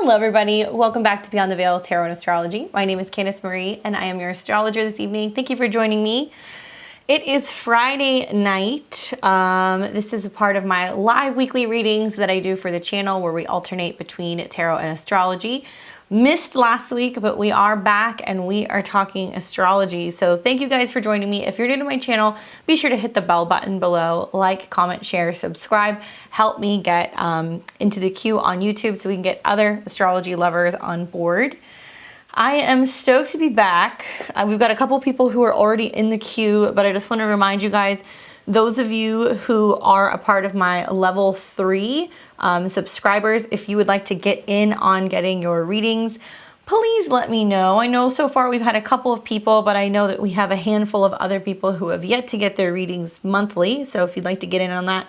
Hello everybody, welcome back to Beyond the Veil Tarot and Astrology. My name is Candace Marie and I am your astrologer this evening. Thank you for joining me. It is Friday night. This is a part of my live weekly readings that I do for the channel where we alternate between tarot and astrology. Missed last week, but we are back and we are talking astrology. So thank you guys for joining me. If you're new to my channel, be sure to hit the bell button below, like, comment, share, subscribe. Help me get into the queue on YouTube so we can get other astrology lovers on board. I am stoked to be back. We've got a couple people who are already in the queue, but I just want to remind you guys, those of you who are a part of my level 3 subscribers, if you would like to get in on getting your readings, please let me know. I know so far we've had a couple of people, but I know that we have a handful of other people who have yet to get their readings monthly. So if you'd like to get in on that,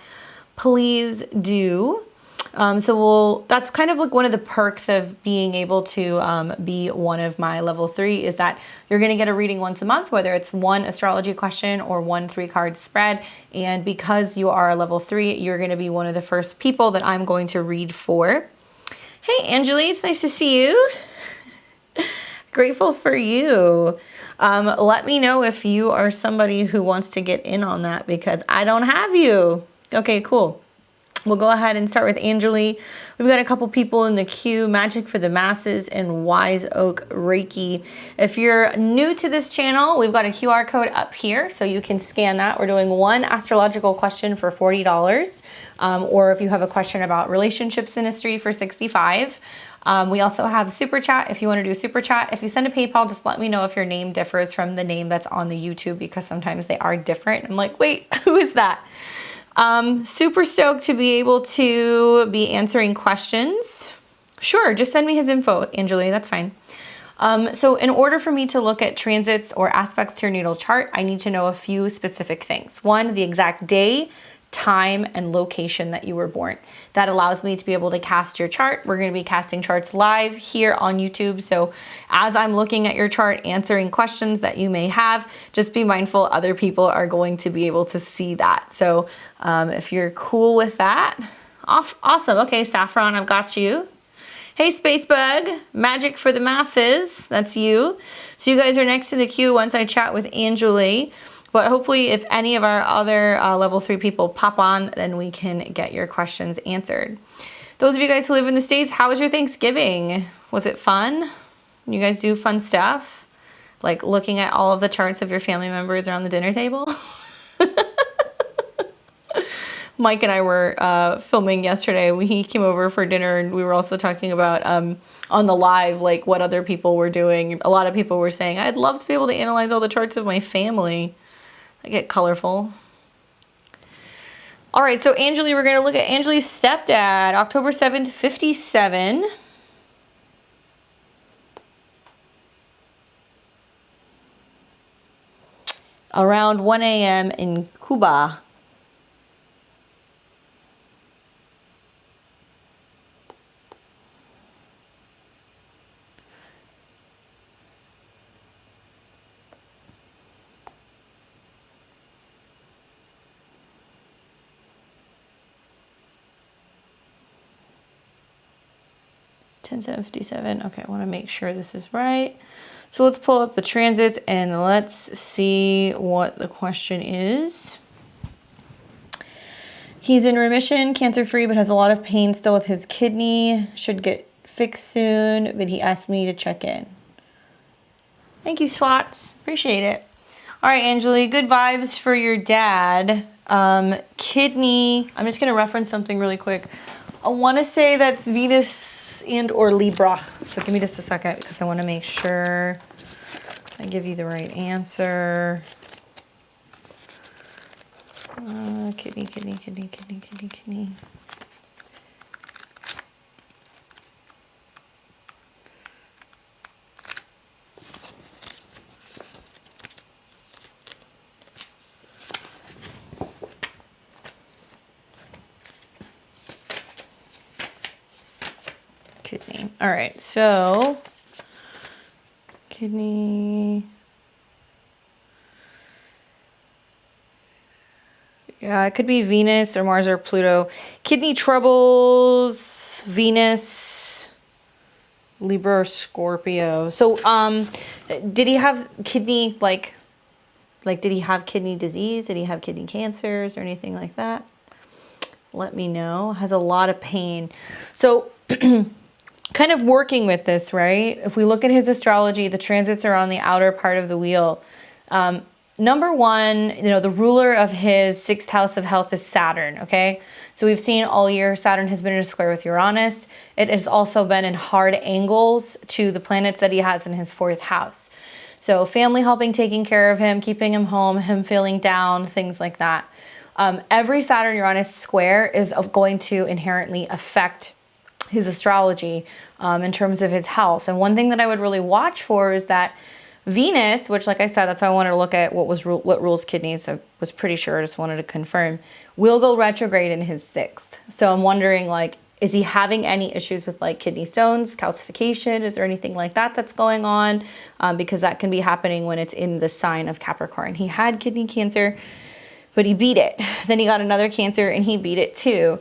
please do. That's kind of like one of the perks of being able to be one of my level 3 is that you're going to get a reading once a month, whether it's one astrology question or one 3-card spread. And because you are a level 3, you're going to be one of the first people that I'm going to read for. Hey, Anjali, it's nice to see you. Grateful for you. Let me know if you are somebody who wants to get in on that because I don't have you. Okay, cool. We'll go ahead and start with Anjali. We've got a couple people in the queue, Magic for the Masses and Wise Oak Reiki. If you're new to this channel, we've got a QR code up here, so you can scan that. We're doing one astrological question for $40, or if you have a question about relationship synastry for $65. We also have Super Chat if you want to do Super Chat. If you send a PayPal, just let me know if your name differs from the name that's on the YouTube because sometimes they are different. I'm like, wait, who is that? Super stoked to be able to be answering questions. Sure, just send me his info, Anjali, that's fine. So in order for me to look at transits or aspects to your natal chart, I need to know a few specific things. One, the exact day, time, and location that you were born. That allows me to be able to cast your chart. We're going to be casting charts live here on YouTube. So as I'm looking at your chart, answering questions that you may have, just be mindful other people are going to be able to see that. So if you're cool with that, awesome. Okay, Saffron, I've got you. Hey, Spacebug, Magic for the Masses, that's you. So you guys are next to the queue once I chat with Anjali. But hopefully if any of our other level 3 people pop on, then we can get your questions answered. Those of you guys who live in the States, how was your Thanksgiving? Was it fun? You guys do fun stuff? Like looking at all of the charts of your family members around the dinner table? Mike and I were filming yesterday. He came over for dinner and we were also talking about on the live, like what other people were doing. A lot of people were saying, I'd love to be able to analyze all the charts of my family. I get colorful. All right, so Anjali, we're going to look at Anjali's stepdad, October 7th, 57. Around 1 a.m. in Cuba. Ten 7:57. Okay, I want to make sure this is right. So let's pull up the transits and let's see what the question is. He's in remission, cancer-free, but has a lot of pain still with his kidney. Should get fixed soon, but he asked me to check in. Thank you, Swats. Appreciate it. All right, Anjali, good vibes for your dad. Kidney, I'm just going to reference something really quick. I want to say that's Venus and or Libra. So give me just a second because I want to make sure I give you the right answer. Kidney. Kidney. All right, so kidney. Yeah, it could be Venus or Mars or Pluto. Kidney troubles, Venus. Libra or Scorpio. So, did he have kidney, like, did he have kidney disease? Did he have kidney cancers or anything like that? Let me know. Has a lot of pain. So, kind of working with this, right? If we look at his astrology, the transits are on the outer part of the wheel. Number one, the ruler of his sixth house of health is Saturn, okay? So we've seen all year Saturn has been in a square with Uranus. It has also been in hard angles to the planets that he has in his fourth house. So family helping, taking care of him, keeping him home, him feeling down, things like that. Every Saturn-Uranus square is going to inherently affect his astrology in terms of his health. And one thing that I would really watch for is that Venus, which, like I said, that's why I wanted to look at what rules kidneys. I was pretty sure, I just wanted to confirm, will go retrograde in his sixth. So I'm wondering, like, is he having any issues with like kidney stones, calcification? Is there anything like that that's going on? Because that can be happening when it's in the sign of Capricorn. He had kidney cancer, but he beat it. Then he got another cancer and he beat it too.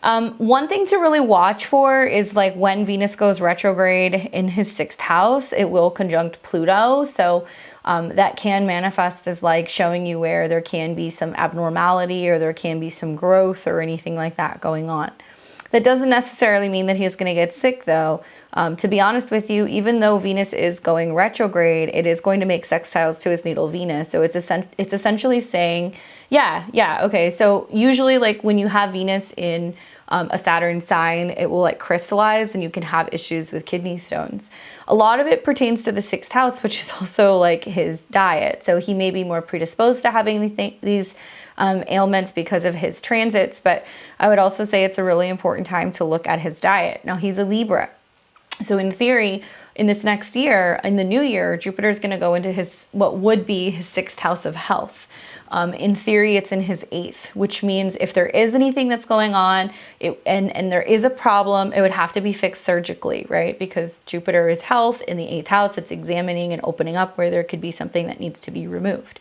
One thing to really watch for is like when Venus goes retrograde in his sixth house, it will conjunct Pluto. So that can manifest as like showing you where there can be some abnormality or there can be some growth or anything like that going on. That doesn't necessarily mean that he's going to get sick though. To be honest with you, even though Venus is going retrograde, it is going to make sextiles to his natal Venus. So it's essentially saying, okay. So usually like when you have Venus in a Saturn sign, it will like crystallize and you can have issues with kidney stones. A lot of it pertains to the sixth house, which is also like his diet. So he may be more predisposed to having these ailments because of his transits, but I would also say it's a really important time to look at his diet. Now he's a Libra. So in theory, in this next year, in the new year, Jupiter is going to go into what would be his sixth house of health. In theory, it's in his eighth, which means if there is anything that's going on and there is a problem, it would have to be fixed surgically, right? Because Jupiter is health in the eighth house. It's examining and opening up where there could be something that needs to be removed.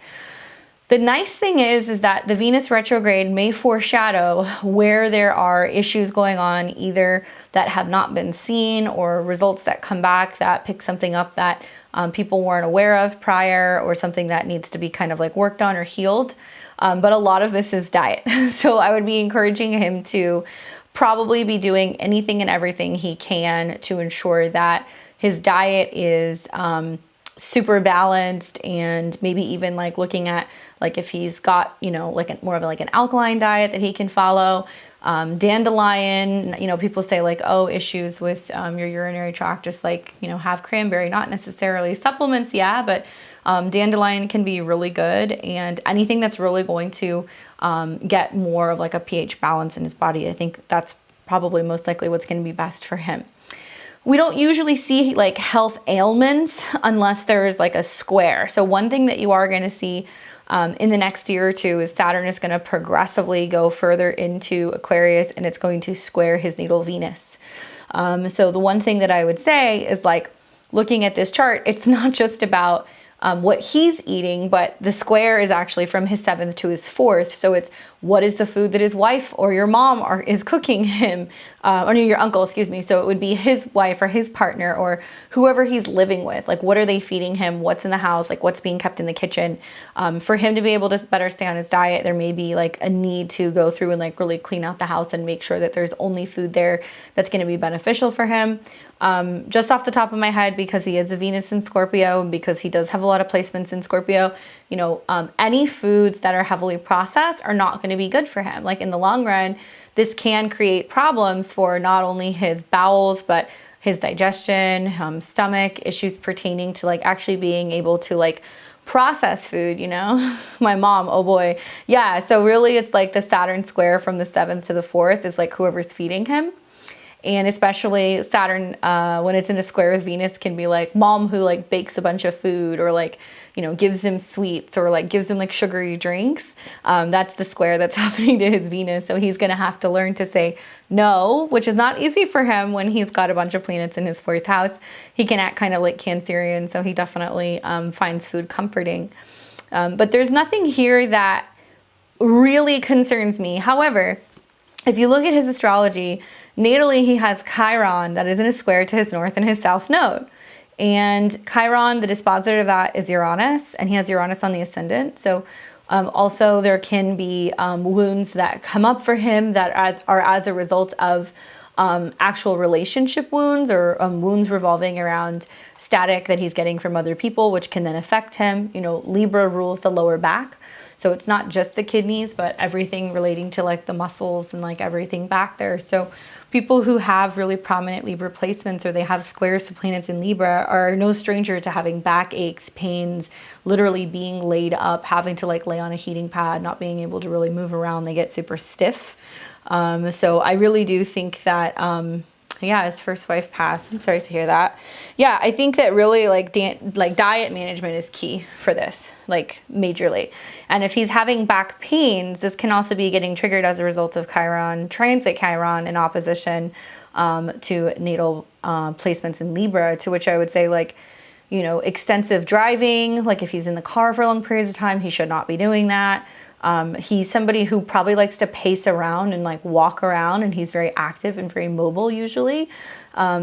The nice thing is that the Venus retrograde may foreshadow where there are issues going on, either that have not been seen or results that come back that pick something up that people weren't aware of prior, or something that needs to be kind of like worked on or healed. But a lot of this is diet. So I would be encouraging him to probably be doing anything and everything he can to ensure that his diet is super balanced, and maybe even like looking at like if he's got, like more of like an alkaline diet that he can follow. Dandelion, people say like, oh, issues with your urinary tract, just like, have cranberry, not necessarily supplements, but dandelion can be really good, and anything that's really going to get more of like a pH balance in his body. I think that's probably most likely what's going to be best for him. We don't usually see like health ailments unless there's like a square. So one thing that you are going to see in the next year or two is Saturn is going to progressively go further into Aquarius, and it's going to square his natal Venus. So the one thing that I would say is like looking at this chart, it's not just about what he's eating, but the square is actually from his seventh to his fourth. So it's what is the food that his wife or your mom is cooking him, or your uncle, excuse me. So it would be his wife or his partner or whoever he's living with. Like, what are they feeding him? What's in the house? Like, what's being kept in the kitchen? For him to be able to better stay on his diet, there may be like a need to go through and like really clean out the house and make sure that there's only food there that's going to be beneficial for him. Just off the top of my head, because he is a Venus in Scorpio, and because he does have a lot of placements in Scorpio, any foods that are heavily processed are not going to be good for him. Like in the long run, this can create problems for not only his bowels, but his digestion, stomach issues pertaining to like actually being able to like process food, my mom, oh boy. Yeah. So really it's like the Saturn square from the seventh to the fourth is like whoever's feeding him. And especially Saturn, when it's in a square with Venus, can be like mom who like bakes a bunch of food, or like, gives him sweets, or like gives him like sugary drinks. That's the square that's happening to his Venus. So he's going to have to learn to say no, which is not easy for him when he's got a bunch of planets in his fourth house. He can act kind of like Cancerian, so he definitely finds food comforting. But there's nothing here that really concerns me. However, if you look at his astrology, natally he has Chiron that is in a square to his north and his south node. And Chiron, the dispositor of that is Uranus, and he has Uranus on the ascendant. So also there can be wounds that come up for him that are as a result of actual relationship wounds or wounds revolving around static that he's getting from other people, which can then affect him. You know, Libra rules the lower back. So it's not just the kidneys, but everything relating to like the muscles and like everything back there. So people who have really prominent Libra placements or they have squares to planets in Libra are no stranger to having back aches, pains, literally being laid up, having to like lay on a heating pad, not being able to really move around. They get super stiff. So I really do think that, yeah, his first wife passed. I'm sorry to hear that. Yeah, I think that really like diet management is key for this, like majorly. And if he's having back pains, this can also be getting triggered as a result of Chiron, transit Chiron in opposition to natal placements in Libra, to which I would say like, you know, extensive driving, like if he's in the car for long periods of time, he should not be doing that. He's somebody who probably likes to pace around and like walk around, and he's very active and very mobile usually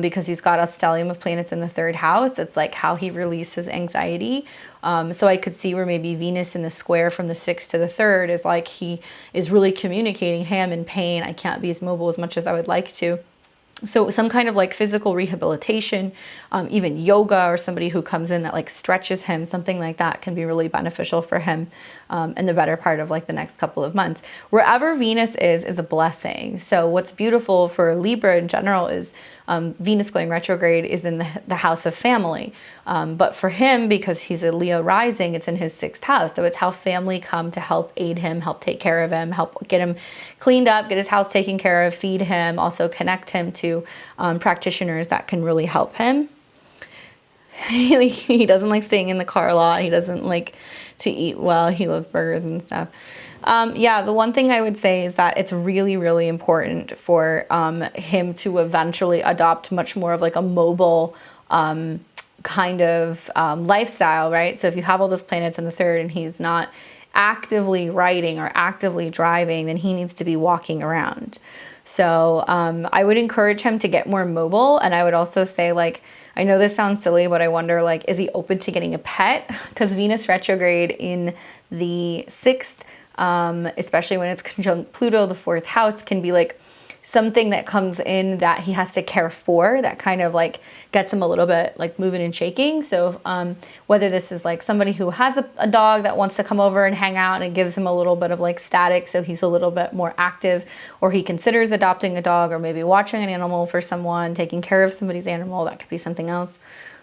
because he's got a stellium of planets in the third house. It's like how he releases anxiety. So I could see where maybe Venus in the square from the 6th to the 3rd is like he is really communicating, hey, I'm in pain. I can't be as mobile as much as I would like to. So some kind of like physical rehabilitation, even yoga, or somebody who comes in that like stretches him, something like that can be really beneficial for him in the better part of like the next couple of months. Wherever Venus is a blessing. So what's beautiful for Libra in general is Venus going retrograde is in the house of family. But for him, because he's a Leo rising, it's in his 6th house. So it's how family come to help aid him, help take care of him, help get him cleaned up, get his house taken care of, feed him, also connect him to practitioners that can really help him. He doesn't like staying in the car a lot. He doesn't like to eat well. He loves burgers and stuff. Yeah, the one thing I would say is that it's really, really important for him to eventually adopt much more of like a mobile kind of lifestyle, right? So if you have all those planets in the 3rd and he's not actively writing or actively driving, then he needs to be walking around. So I would encourage him to get more mobile. And I would also say, like, I know this sounds silly, but I wonder, like, is he open to getting a pet? Because Venus retrograde in the 6th, especially when it's conjunct Pluto, the 4th house, can be like something that comes in that he has to care for, that kind of like gets him a little bit like moving and shaking. So whether this is like somebody who has a dog that wants to come over and hang out and it gives him a little bit of like static, so he's a little bit more active, or he considers adopting a dog, or maybe watching an animal for someone, taking care of somebody's animal, that could be something else.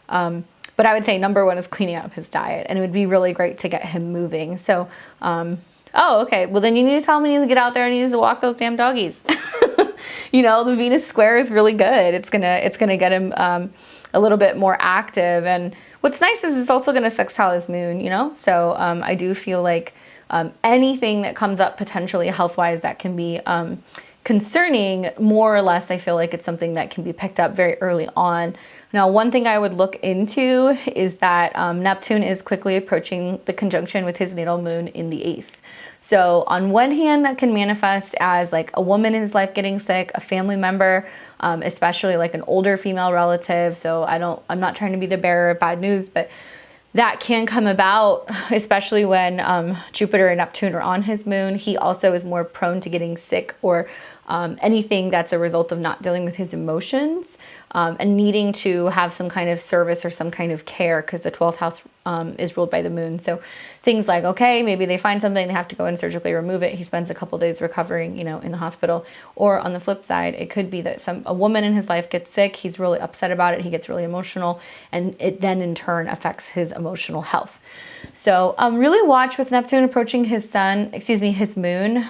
But I would say number one is cleaning up his diet, and it would be really great to get him moving. So, oh, okay. Well, then you need to tell him he needs to get out there and he needs to walk those damn doggies. You know, the Venus square is really good. It's gonna get him a little bit more active. And what's nice is it's also gonna sextile his moon, you know? So I do feel like anything that comes up potentially health-wise that can be concerning, more or less, I feel like it's something that can be picked up very early on. Now, one thing I would look into is that Neptune is quickly approaching the conjunction with his natal moon in the 8th. So on one hand, that can manifest as like a woman in his life getting sick, a family member, especially like an older female relative. So I'm not trying to be the bearer of bad news, but that can come about, especially when Jupiter and Neptune are on his moon. He also is more prone to getting sick, or anything that's a result of not dealing with his emotions and needing to have some kind of service or some kind of care, because the 12th house is ruled by the moon. So things like, okay, maybe they find something, they have to go and surgically remove it. He spends a couple days recovering, you know, in the hospital. Or on the flip side, it could be that a woman in his life gets sick. He's really upset about it. He gets really emotional, and it then in turn affects his emotional health. So really watch with Neptune approaching his moon.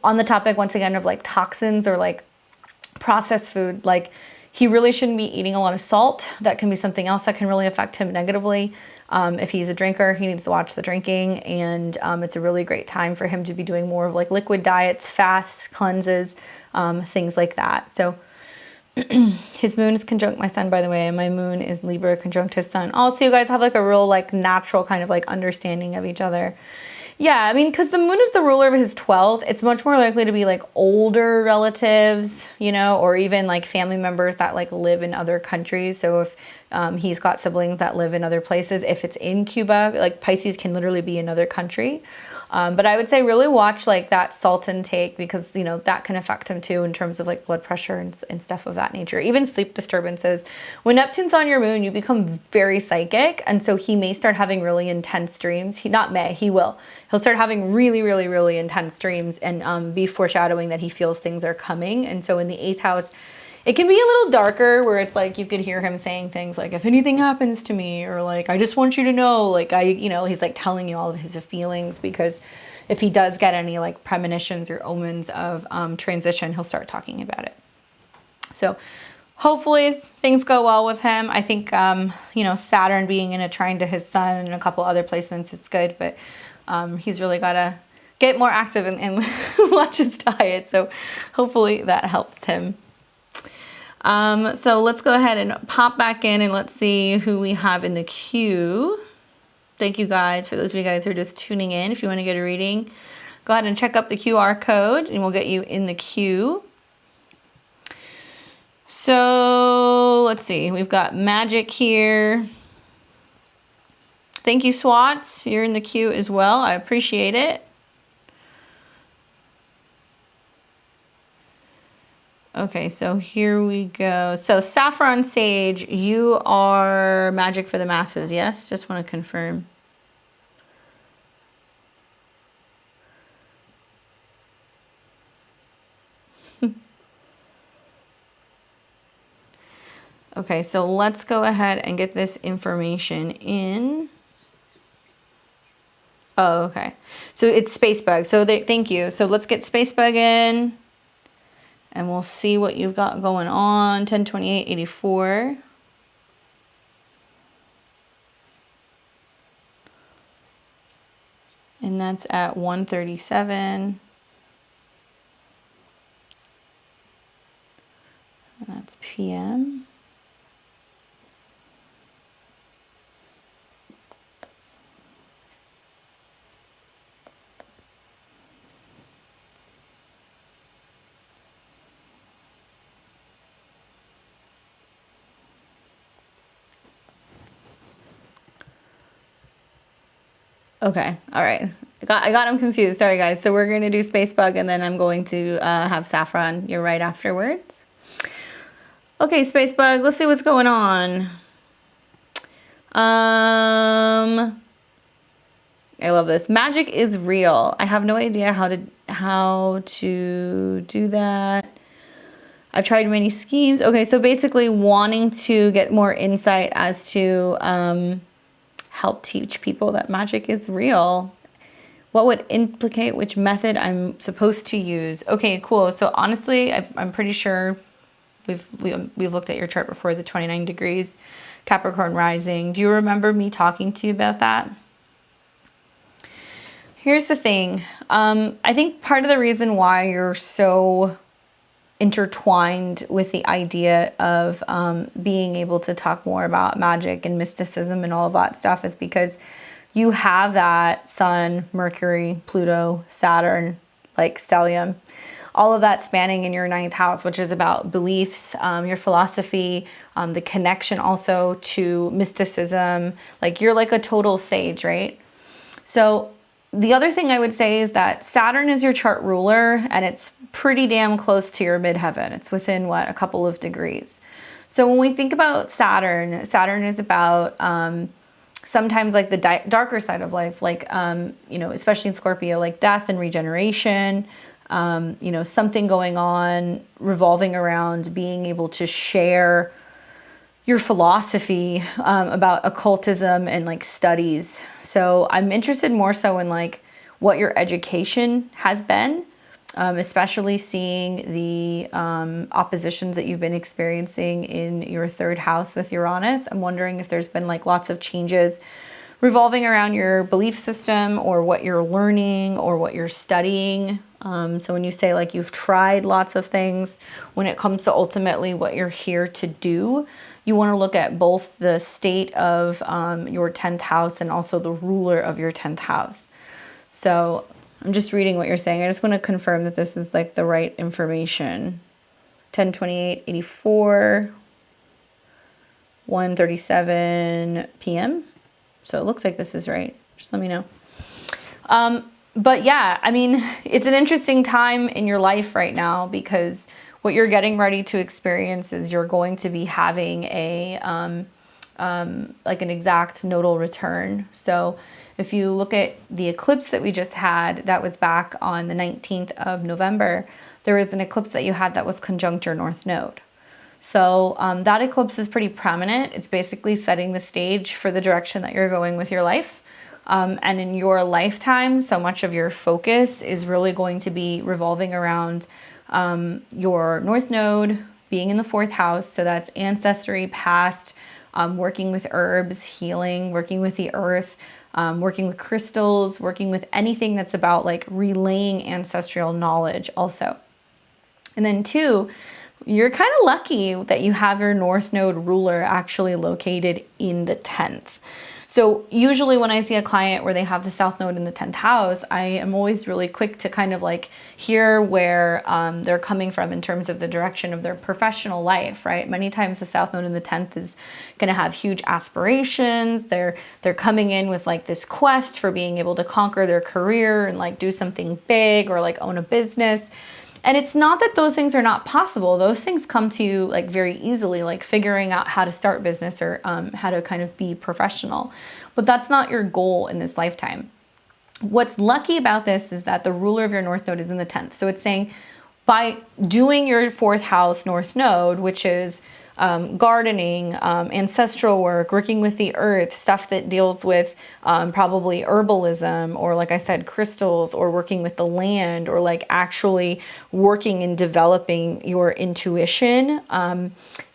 On the topic, once again, of like toxins or like processed food, like he really shouldn't be eating a lot of salt. That can be something else that can really affect him negatively. If he's a drinker, he needs to watch the drinking, and it's a really great time for him to be doing more of like liquid diets, fasts, cleanses, things like that. So his moon is conjunct my sun, by the way, and my moon is Libra conjunct his sun. Also, you guys have like a real like natural kind of like understanding of each other. Yeah, I mean, because the moon is the ruler of his 12th, it's much more likely to be like older relatives, you know, or even like family members that like live in other countries. So if he's got siblings that live in other places, if it's in Cuba, like Pisces can literally be another country. But I would say really watch like that salt intake, because, you know, that can affect him too in terms of like blood pressure and stuff of that nature. Even sleep disturbances. When Neptune's on your moon, you become very psychic. And so he may start having really intense dreams. He will. He'll start having really, really, really intense dreams and be foreshadowing that he feels things are coming. And so in the 8th house, it can be a little darker, where it's like you could hear him saying things like, if anything happens to me, or like, I just want you to know, like, you know, he's like telling you all of his feelings, because if he does get any like premonitions or omens of transition, he'll start talking about it. So hopefully things go well with him. I think, you know, Saturn being in a trine to his sun and a couple other placements, it's good, but he's really got to get more active and watch his diet. So hopefully that helps him. So let's go ahead and pop back in and let's see who we have in the queue. Thank you guys, for those of you guys who are just tuning in. If you want to get a reading, go ahead and check up the QR code and we'll get you in the queue. So let's see, we've got Magic here. Thank you, Swats. You're in the queue as well. I appreciate it. Okay, so here we go. So Saffron Sage, you are Magic for the Masses, yes? Just want to confirm. Okay, so let's go ahead and get this information in. Oh, okay. So it's Spacebug. So thank you. So let's get Spacebug in. And we'll see what you've got going on. 102884. And that's at 1:37. That's PM. Okay, all right. I got him confused. Sorry, guys. So we're going to do Spacebug, and then I'm going to have Saffron. You're right afterwards. Okay, Spacebug, let's see what's going on. I love this. Magic is real. I have no idea how to do that. I've tried many schemes. Okay, so basically wanting to get more insight as to help teach people that magic is real. What would implicate which method I'm supposed to use? Okay, cool. So honestly, I'm pretty sure we've looked at your chart before, the 29 degrees Capricorn rising. Do you remember me talking to you about that? Here's the thing. I think part of the reason why you're so intertwined with the idea of being able to talk more about magic and mysticism and all of that stuff is because you have that Sun, Mercury, Pluto, Saturn, like stellium, all of that spanning in your 9th house, which is about beliefs, your philosophy, the connection also to mysticism. Like you're like a total sage, right? So the other thing I would say is that Saturn is your chart ruler, and it's pretty damn close to your midheaven. It's within, what, a couple of degrees. So when we think about Saturn, Saturn is about sometimes like the darker side of life, like, you know, especially in Scorpio, like death and regeneration, you know, something going on revolving around being able to share your philosophy about occultism and like studies. So I'm interested more so in like what your education has been, especially seeing the oppositions that you've been experiencing in your 3rd house with Uranus. I'm wondering if there's been like lots of changes revolving around your belief system or what you're learning or what you're studying. So when you say like you've tried lots of things, when it comes to ultimately what you're here to do, you want to look at both the state of your 10th house and also the ruler of your 10th house. So I'm just reading what you're saying. I just want to confirm that this is like the right information. 10:28:84, 1:37 p.m. So it looks like this is right. Just let me know. But yeah, I mean, it's an interesting time in your life right now, because what you're getting ready to experience is you're going to be having a like an exact nodal return. So if you look at the eclipse that we just had, that was back on the 19th of November, there was an eclipse that you had that was conjunct your north node. So that eclipse is pretty prominent. It's basically setting the stage for the direction that you're going with your life. And in your lifetime, so much of your focus is really going to be revolving around your north node being in the 4th house. So that's ancestry, past, working with herbs, healing, working with the earth, working with crystals, working with anything that's about like relaying ancestral knowledge also. And then 2, you're kind of lucky that you have your north node ruler actually located in the 10th. So usually when I see a client where they have the south node in the 10th house, I am always really quick to kind of like hear where they're coming from in terms of the direction of their professional life, right? Many times the south node in the 10th is going to have huge aspirations. They're coming in with like this quest for being able to conquer their career and like do something big or like own a business. And it's not that those things are not possible. Those things come to you like very easily, like figuring out how to start business or how to kind of be professional. But that's not your goal in this lifetime. What's lucky about this is that the ruler of your north node is in the 10th. So it's saying by doing your 4th house north node, which is gardening, ancestral work, working with the earth, stuff that deals with probably herbalism, or like I said, crystals, or working with the land, or like actually working and developing your intuition,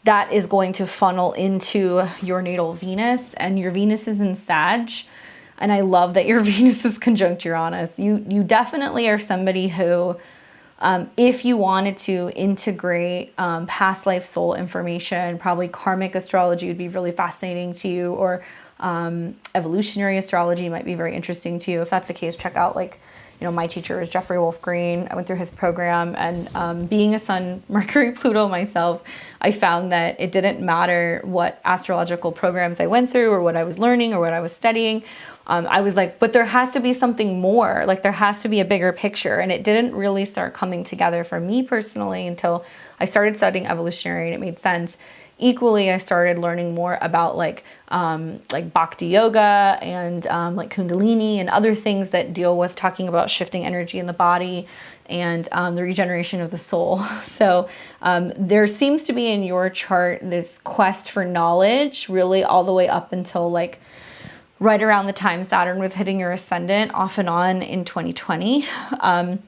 that is going to funnel into your natal Venus. And your Venus is in Sag. And I love that your Venus is conjunct Uranus. You definitely are somebody who, if you wanted to integrate past life soul information, probably karmic astrology would be really fascinating to you, or evolutionary astrology might be very interesting to you. If that's the case, check out like, you know, my teacher is Jeffrey Wolf Green. I went through his program, and being a Sun, Mercury, Pluto myself, I found that it didn't matter what astrological programs I went through or what I was learning or what I was studying. I was like, but there has to be something more, like there has to be a bigger picture. And it didn't really start coming together for me personally until I started studying evolutionary, and it made sense. Equally, I started learning more about like bhakti yoga and like kundalini and other things that deal with talking about shifting energy in the body and the regeneration of the soul. So there seems to be in your chart this quest for knowledge really all the way up until like right around the time Saturn was hitting your ascendant off and on in 2020. And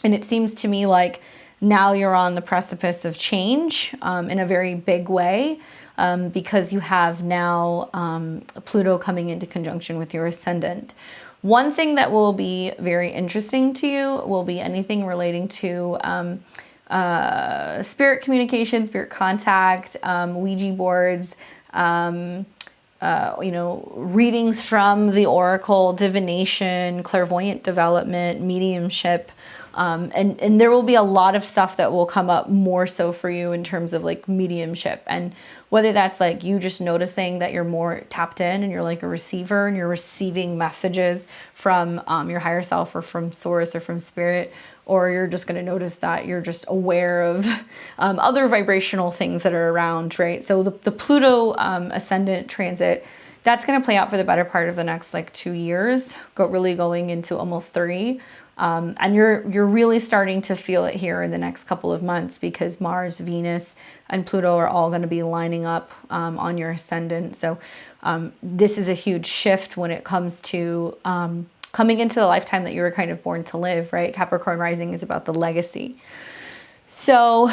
it seems to me like now you're on the precipice of change in a very big way, because you have now Pluto coming into conjunction with your ascendant. One thing that will be very interesting to you will be anything relating to spirit communication, spirit contact, Ouija boards, you know, readings from the oracle, divination, clairvoyant development, mediumship. And there will be a lot of stuff that will come up more so for you in terms of like mediumship, and whether that's like you just noticing that you're more tapped in and you're like a receiver and you're receiving messages from your higher self or from source or from spirit, or you're just going to notice that you're just aware of other vibrational things that are around, right? So the Pluto ascendant transit, that's going to play out for the better part of the next like 2 years, really going into almost 3. And you're really starting to feel it here in the next couple of months, because Mars, Venus, and Pluto are all going to be lining up on your ascendant. So this is a huge shift when it comes to coming into the lifetime that you were kind of born to live, right? Capricorn rising is about the legacy. So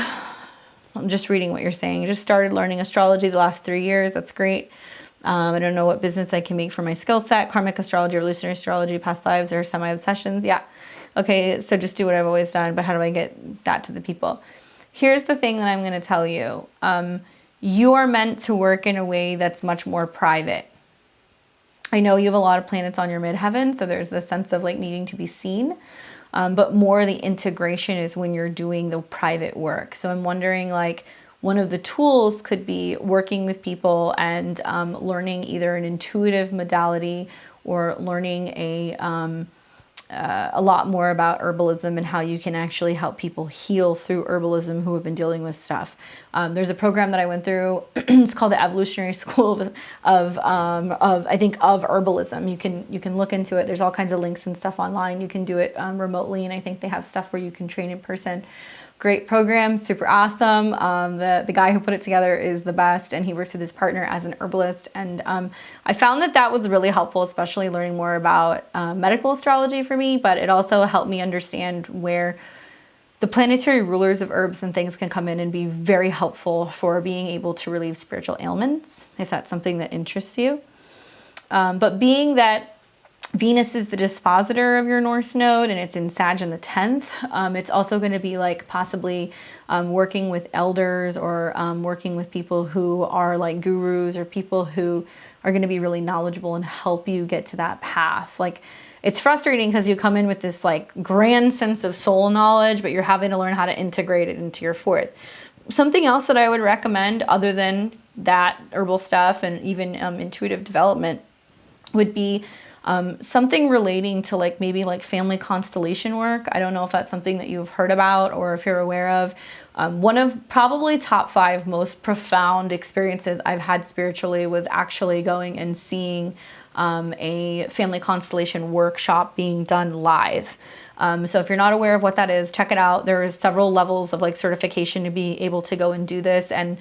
I'm just reading what you're saying. You just started learning astrology the last 3 years. That's great. I don't know what business I can make for my skill set. Karmic astrology, evolutionary astrology, past lives, or semi-obsessions. Yeah. Okay, so just do what I've always done, but how do I get that to the people? Here's the thing that I'm going to tell you. You are meant to work in a way that's much more private. I know you have a lot of planets on your midheaven, so there's this sense of like needing to be seen. But more the integration is when you're doing the private work. So I'm wondering, like, one of the tools could be working with people and learning either an intuitive modality or learning a lot more about herbalism and how you can actually help people heal through herbalism who have been dealing with stuff. There's a program that I went through. It's called the Evolutionary School of herbalism. You can look into it. There's all kinds of links and stuff online. You can do it remotely, and I think they have stuff where you can train in person. Great program, super awesome. The guy who put it together is the best, and he works with his partner as an herbalist. And I found that was really helpful, especially learning more about medical astrology for me, but it also helped me understand where the planetary rulers of herbs and things can come in and be very helpful for being able to relieve spiritual ailments, if that's something that interests you. But being that Venus is the dispositor of your North Node, and it's in Sag in the 10th. It's also going to be like possibly working with elders or working with people who are like gurus or people who are going to be really knowledgeable and help you get to that path. Like, it's frustrating because you come in with this like grand sense of soul knowledge, but you're having to learn how to integrate it into your fourth. Something else that I would recommend other than that herbal stuff and even intuitive development would be something relating to like maybe like family constellation work. I don't know if that's something that you've heard about or if you're aware of. One of probably top 5 most profound experiences I've had spiritually was actually going and seeing a family constellation workshop being done live. So if you're not aware of what that is, check it out. There's several levels of like certification to be able to go and do this. And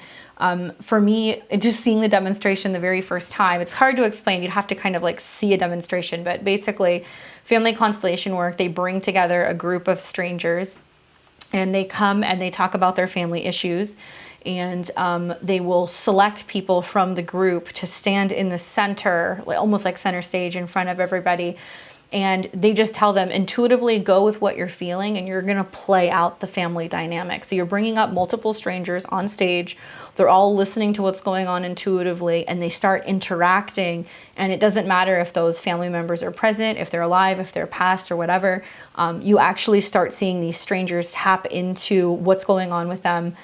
for me, just seeing the demonstration the very first time, it's hard to explain. You'd have to kind of like see a demonstration, but basically family constellation work, they bring together a group of strangers and they come and they talk about their family issues. And they will select people from the group to stand in the center, like almost like center stage in front of everybody. And they just tell them intuitively go with what you're feeling and you're going to play out the family dynamic. So you're bringing up multiple strangers on stage. They're all listening to what's going on intuitively and they start interacting. And it doesn't matter if those family members are present, if they're alive, if they're past or whatever. You actually start seeing these strangers tap into what's going on with them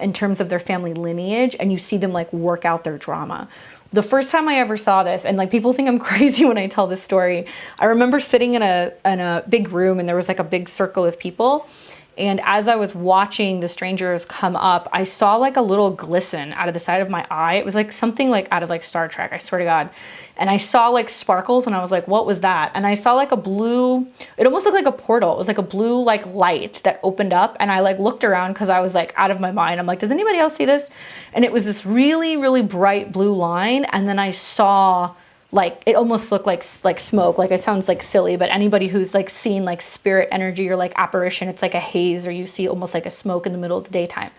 in terms of their family lineage. And you see them like work out their drama. The first time I ever saw this, and like people think I'm crazy when I tell this story, I remember sitting in a big room and there was like a big circle of people. And as I was watching the strangers come up, I saw like a little glisten out of the side of my eye. It was like something like out of like Star Trek, I swear to God. And I saw like sparkles and I was like, what was that? And I saw like a blue, it almost looked like a portal. It was like a blue like light that opened up. And I like looked around because I was like out of my mind. I'm like, does anybody else see this? And it was this really, really bright blue line. And then I saw like, it almost looked like smoke. Like it sounds like silly, but anybody who's like seen like spirit energy or like apparition, it's like a haze or you see almost like a smoke in the middle of the daytime.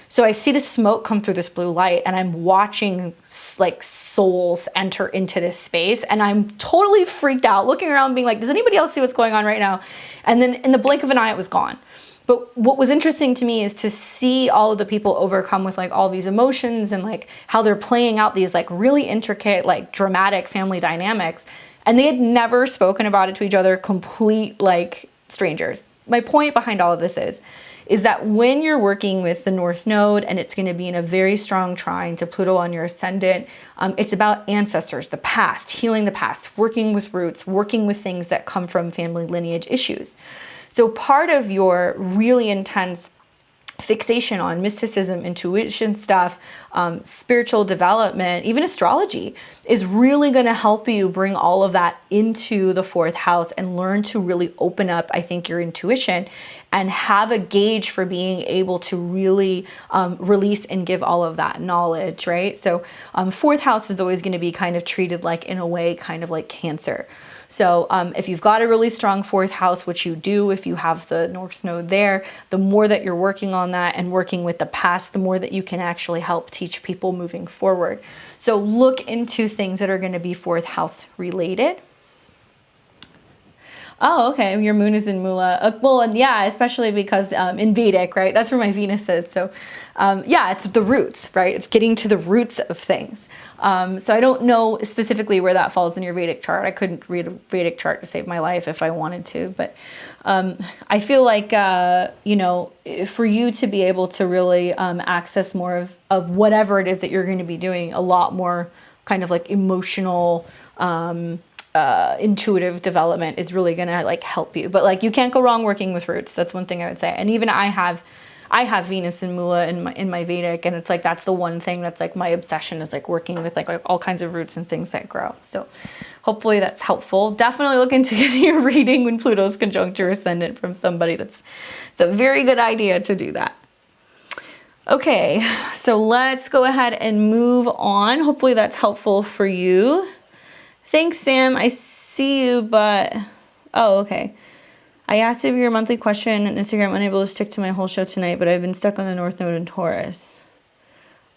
So I see the smoke come through this blue light and I'm watching like souls enter into this space and I'm totally freaked out, looking around being like, does anybody else see what's going on right now? And then in the blink of an eye, it was gone. But what was interesting to me is to see all of the people overcome with like all these emotions and like how they're playing out these like really intricate, like dramatic family dynamics. And they had never spoken about it to each other, complete like strangers. My point behind all of this is that when you're working with the North Node and it's going to be in a very strong trine to Pluto on your ascendant, it's about ancestors, the past, healing the past, working with roots, working with things that come from family lineage issues. So part of your really intense fixation on mysticism, intuition stuff, spiritual development, even astrology is really going to help you bring all of that into the 4th house and learn to really open up, I think, your intuition and have a gauge for being able to really release and give all of that knowledge, right? So 4th house is always going to be kind of treated like, in a way, kind of like Cancer. So if you've got a really strong 4th house, which you do if you have the North Node there, the more that you're working on that and working with the past, the more that you can actually help teach people moving forward. So look into things that are going to be 4th house related. Oh, okay. Your moon is in Mula. Well, and yeah, especially because in Vedic, right? That's where my Venus is. So, yeah, it's the roots, right? It's getting to the roots of things. So I don't know specifically where that falls in your Vedic chart. I couldn't read a Vedic chart to save my life if I wanted to. But I feel like, you know, for you to be able to really access more of whatever it is that you're going to be doing, a lot more kind of like emotional, intuitive development is really gonna like help you. But like you can't go wrong working with roots. That's one thing I would say. And even I have Venus and Mula in my Vedic, and it's like that's the one thing that's like my obsession is like working with like all kinds of roots and things that grow. So hopefully that's helpful. Definitely look into getting a reading when Pluto's conjunct your ascendant from somebody it's a very good idea to do that. Okay, so let's go ahead and move on. Hopefully that's helpful for you. Thanks, Sam. I see you, but... Oh, okay. I asked if your monthly question on Instagram, unable to stick to my whole show tonight, but I've been stuck on the North Node in Taurus.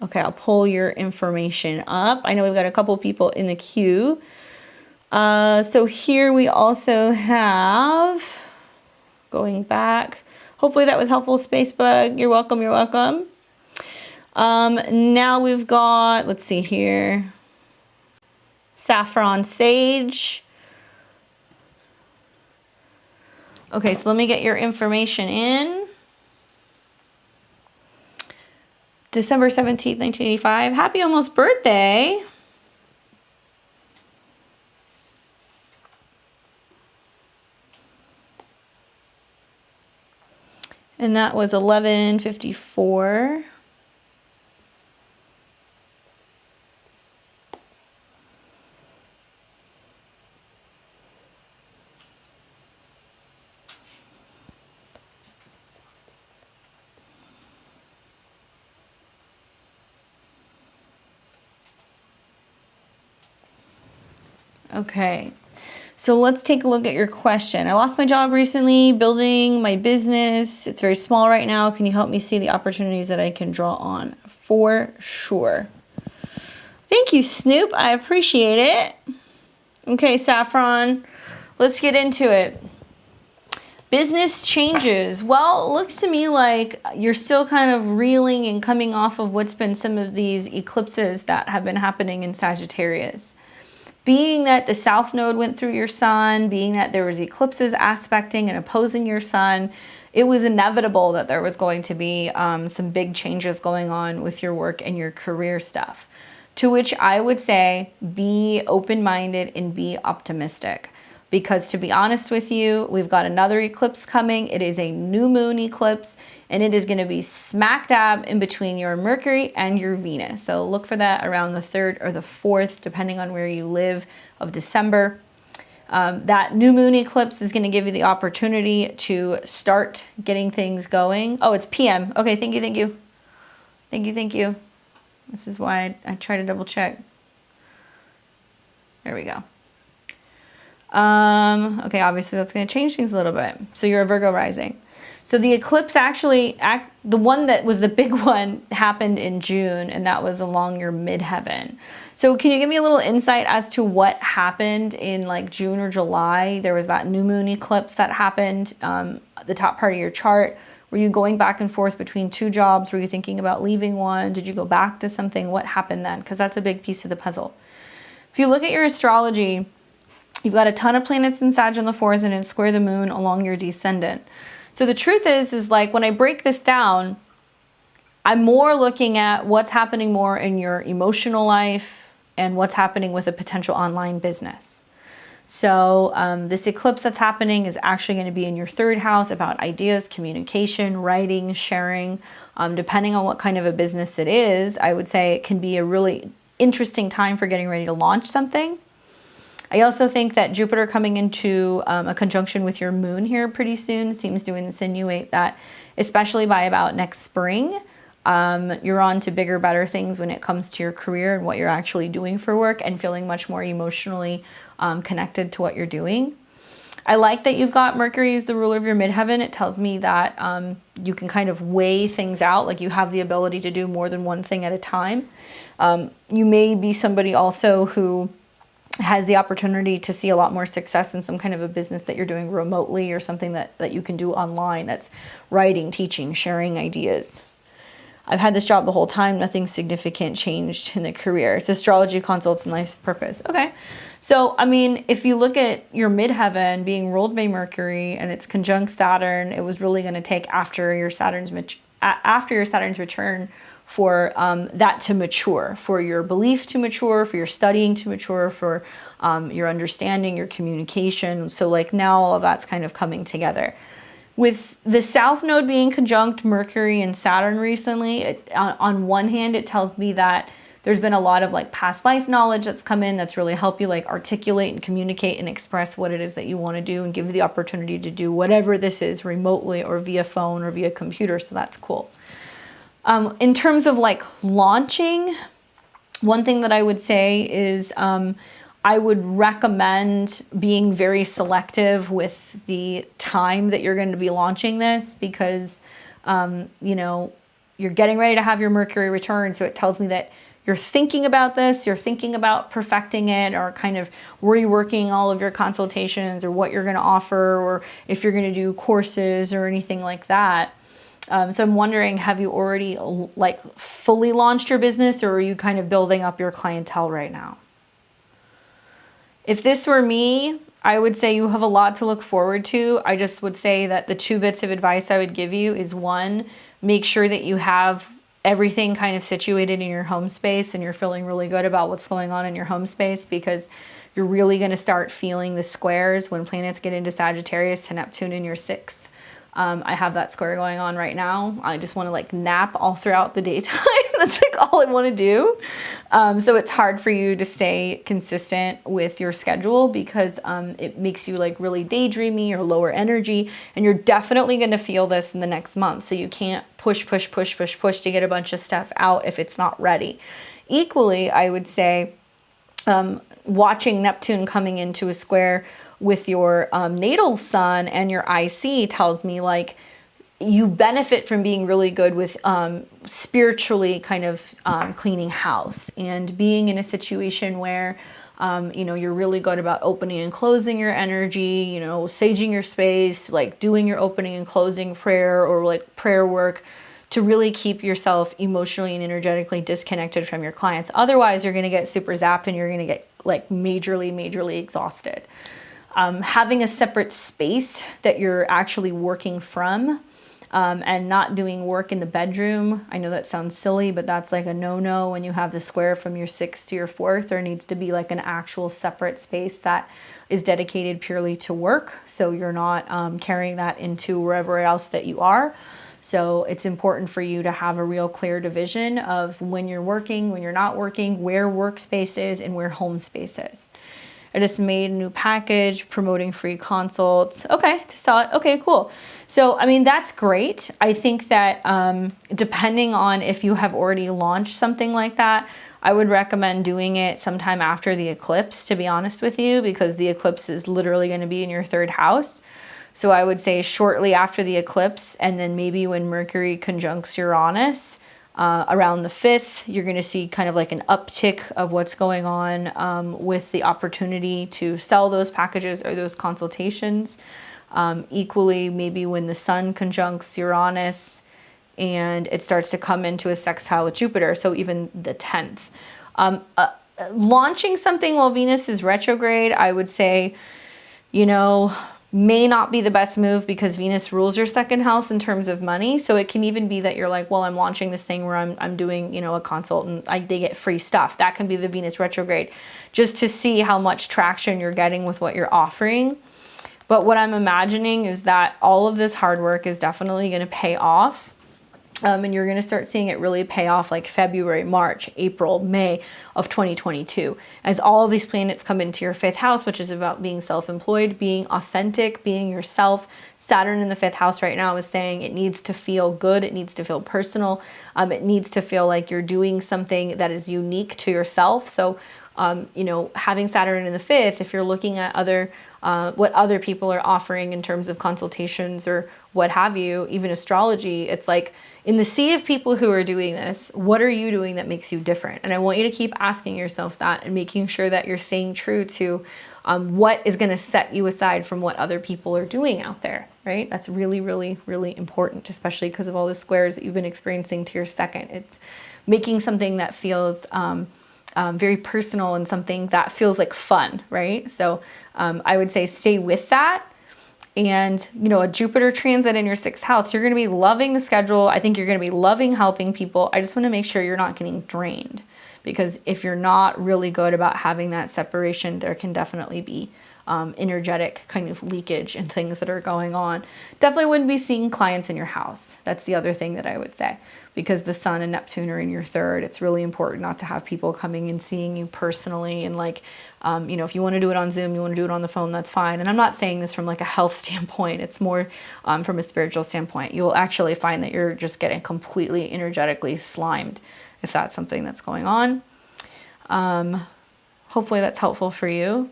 Okay, I'll pull your information up. I know we've got a couple people in the queue. So here we also have... Going back. Hopefully that was helpful, Spacebug. You're welcome, you're welcome. Now we've got... Let's see here... Saffron Sage. Okay, so let me get your information in. December 17th, 1985. Happy almost birthday. And that was 11:54. Okay, so let's take a look at your question. I lost my job recently, building my business. It's very small right now. Can you help me see the opportunities that I can draw on? For sure. Thank you, Snoop. I appreciate it. Okay, Saffron, let's get into it. Business changes. Well, it looks to me like you're still kind of reeling and coming off of what's been some of these eclipses that have been happening in Sagittarius. Being that the South Node went through your sun, being that there was eclipses aspecting and opposing your sun, it was inevitable that there was going to be some big changes going on with your work and your career stuff. To which I would say, be open-minded and be optimistic. Because to be honest with you, we've got another eclipse coming. It is a new moon eclipse, and it is going to be smack dab in between your Mercury and your Venus. So look for that around the 3rd or the 4th, depending on where you live, of December. That new moon eclipse is going to give you the opportunity to start getting things going. Oh, it's PM. Okay, thank you, thank you. Thank you, thank you. This is why I try to double check. There we go. Okay, obviously that's going to change things a little bit. So you're a Virgo rising. So the eclipse actually, the one that was the big one happened in June, and that was along your midheaven. So can you give me a little insight as to what happened in like June or July? There was that new moon eclipse that happened, the top part of your chart. Were you going back and forth between two jobs? Were you thinking about leaving one? Did you go back to something? What happened then? Because that's a big piece of the puzzle. If you look at your astrology, you've got a ton of planets in Sag on the 4th, and it's square the moon along your descendant. So the truth is like when I break this down, I'm more looking at what's happening more in your emotional life and what's happening with a potential online business. So this eclipse that's happening is actually going to be in your 3rd house, about ideas, communication, writing, sharing. Depending on what kind of a business it is, I would say it can be a really interesting time for getting ready to launch something. I also think that Jupiter coming into a conjunction with your moon here pretty soon seems to insinuate that, especially by about next spring, you're on to bigger, better things when it comes to your career and what you're actually doing for work, and feeling much more emotionally connected to what you're doing. I like that you've got Mercury as the ruler of your midheaven. It tells me that you can kind of weigh things out, like you have the ability to do more than one thing at a time. You may be somebody also who has the opportunity to see a lot more success in some kind of a business that you're doing remotely, or something that you can do online, that's writing, teaching, sharing ideas. I've had this job the whole time. Nothing significant changed in the career. It's astrology consults and life's purpose. Okay. So, I mean, if you look at your midheaven being ruled by Mercury and it's conjunct Saturn, it was really going to take after your Saturn's return for that to mature, for your belief to mature, for your studying to mature, for your understanding, your communication. So like now all of that's kind of coming together. With the South Node being conjunct Mercury and Saturn recently, on one hand, it tells me that there's been a lot of like past life knowledge that's come in that's really helped you like articulate and communicate and express what it is that you want to do, and give you the opportunity to do whatever this is remotely or via phone or via computer. So that's cool. In terms of like launching, one thing that I would say is I would recommend being very selective with the time that you're going to be launching this, because, you know, you're getting ready to have your Mercury return. So it tells me that you're thinking about this, you're thinking about perfecting it, or kind of reworking all of your consultations or what you're going to offer, or if you're going to do courses or anything like that. So I'm wondering, have you already like fully launched your business, or are you kind of building up your clientele right now? If this were me, I would say you have a lot to look forward to. I just would say that the 2 bits of advice I would give you is, 1, make sure that you have everything kind of situated in your home space and you're feeling really good about what's going on in your home space, because you're really going to start feeling the squares when planets get into Sagittarius to Neptune in your 6th. I have that square going on right now. I just want to like nap all throughout the daytime. That's like all I want to do. So it's hard for you to stay consistent with your schedule, because it makes you like really daydreamy or lower energy. And you're definitely going to feel this in the next month. So you can't push to get a bunch of stuff out if it's not ready. Equally, I would say watching Neptune coming into a square with your natal sun and your IC tells me like you benefit from being really good with spiritually kind of cleaning house, and being in a situation where you know, you're really good about opening and closing your energy, you know, saging your space, like doing your opening and closing prayer or like prayer work to really keep yourself emotionally and energetically disconnected from your clients. Otherwise, you're going to get super zapped and you're going to get like majorly exhausted. Having a separate space that you're actually working from, and not doing work in the bedroom. I know that sounds silly, but that's like a no-no when you have the square from your 6th to your 4th. There needs to be like an actual separate space that is dedicated purely to work, so you're not carrying that into wherever else that you are. So it's important for you to have a real clear division of when you're working, when you're not working, where workspace is and where home space is. I just made a new package promoting free consults. Okay, to sell it. Okay, cool. So, I mean, that's great. I think that depending on if you have already launched something like that, I would recommend doing it sometime after the eclipse, to be honest with you, because the eclipse is literally going to be in your 3rd house. So I would say shortly after the eclipse, and then maybe when Mercury conjuncts Uranus, around the 5th, you're going to see kind of like an uptick of what's going on with the opportunity to sell those packages or those consultations. Equally, maybe when the Sun conjuncts Uranus and it starts to come into a sextile with Jupiter, so even the 10th. Launching something while Venus is retrograde, I would say, you know, may not be the best move, because Venus rules your 2nd house in terms of money. So it can even be that you're like, well, I'm launching this thing where I'm doing, you know, a consult and they get free stuff. That can be the Venus retrograde, just to see how much traction you're getting with what you're offering. But what I'm imagining is that all of this hard work is definitely going to pay off. And you're going to start seeing it really pay off like February, March, April, May of 2022. As all of these planets come into your 5th house, which is about being self-employed, being authentic, being yourself. Saturn in the 5th house right now is saying it needs to feel good. It needs to feel personal. It needs to feel like you're doing something that is unique to yourself. So, you know, having Saturn in the 5th, if you're looking at other what other people are offering in terms of consultations or what have you, even astrology. It's like, in the sea of people who are doing this, what are you doing that makes you different? And I want you to keep asking yourself that and making sure that you're staying true to what is going to set you aside from what other people are doing out there, right? That's really, really, really important, especially because of all the squares that you've been experiencing to your second. It's making something that feels very personal and something that feels like fun, right? So I would say stay with that. And, you know, a Jupiter transit in your 6th house, you're going to be loving the schedule. I think you're going to be loving helping people. I just want to make sure you're not getting drained, because if you're not really good about having that separation, there can definitely be energetic kind of leakage and things that are going on. Definitely wouldn't be seeing clients in your house. That's the other thing that I would say, because the Sun and Neptune are in your 3rd. It's really important not to have people coming and seeing you personally. And like, you know, if you want to do it on Zoom, you want to do it on the phone, that's fine. And I'm not saying this from like a health standpoint. It's more from a spiritual standpoint. You'll actually find that you're just getting completely energetically slimed if that's something that's going on. Hopefully that's helpful for you.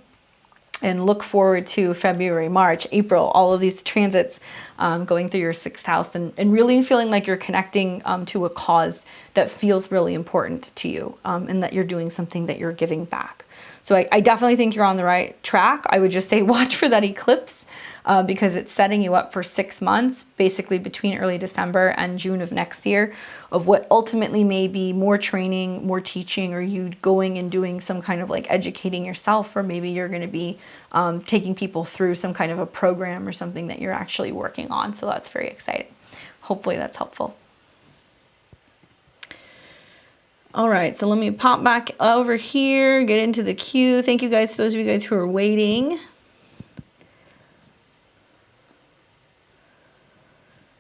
And look forward to February, March, April, all of these transits going through your 6th house, and really feeling like you're connecting to a cause that feels really important to you, and that you're doing something that you're giving back. So I definitely think you're on the right track. I would just say watch for that eclipse because it's setting you up for 6 months, basically between early December and June of next year, of what ultimately may be more training, more teaching, or you going and doing some kind of like educating yourself, or maybe you're going to be taking people through some kind of a program or something that you're actually working on. So that's very exciting. Hopefully that's helpful. All right, so let me pop back over here, get into the queue. Thank you guys, those of you guys who are waiting.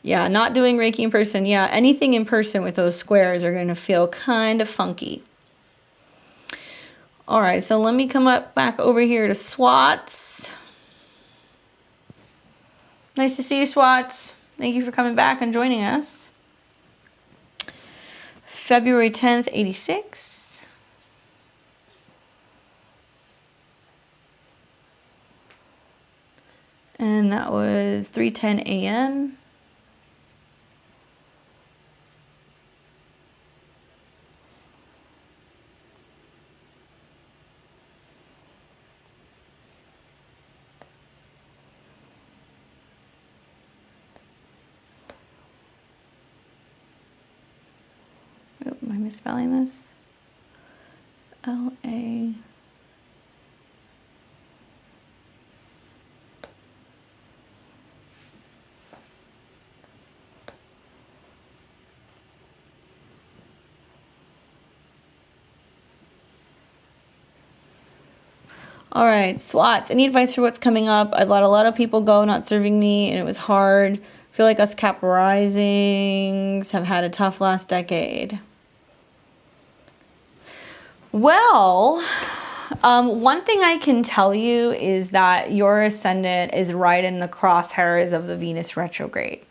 Yeah, not doing Reiki in person. Yeah, anything in person with those squares are going to feel kind of funky. All right, so let me come up back over here to Swats. Nice to see you, Swats. Thank you for coming back and joining us. February 10th, 86. And that was 3:10 a.m. Oh, am I misspelling this? L-A... All right, Swats, any advice for what's coming up? I've let a lot of people go, not serving me, and it was hard. I feel like us Cap Risings have had a tough last decade. Well, one thing I can tell you is that your ascendant is right in the crosshairs of the Venus retrograde.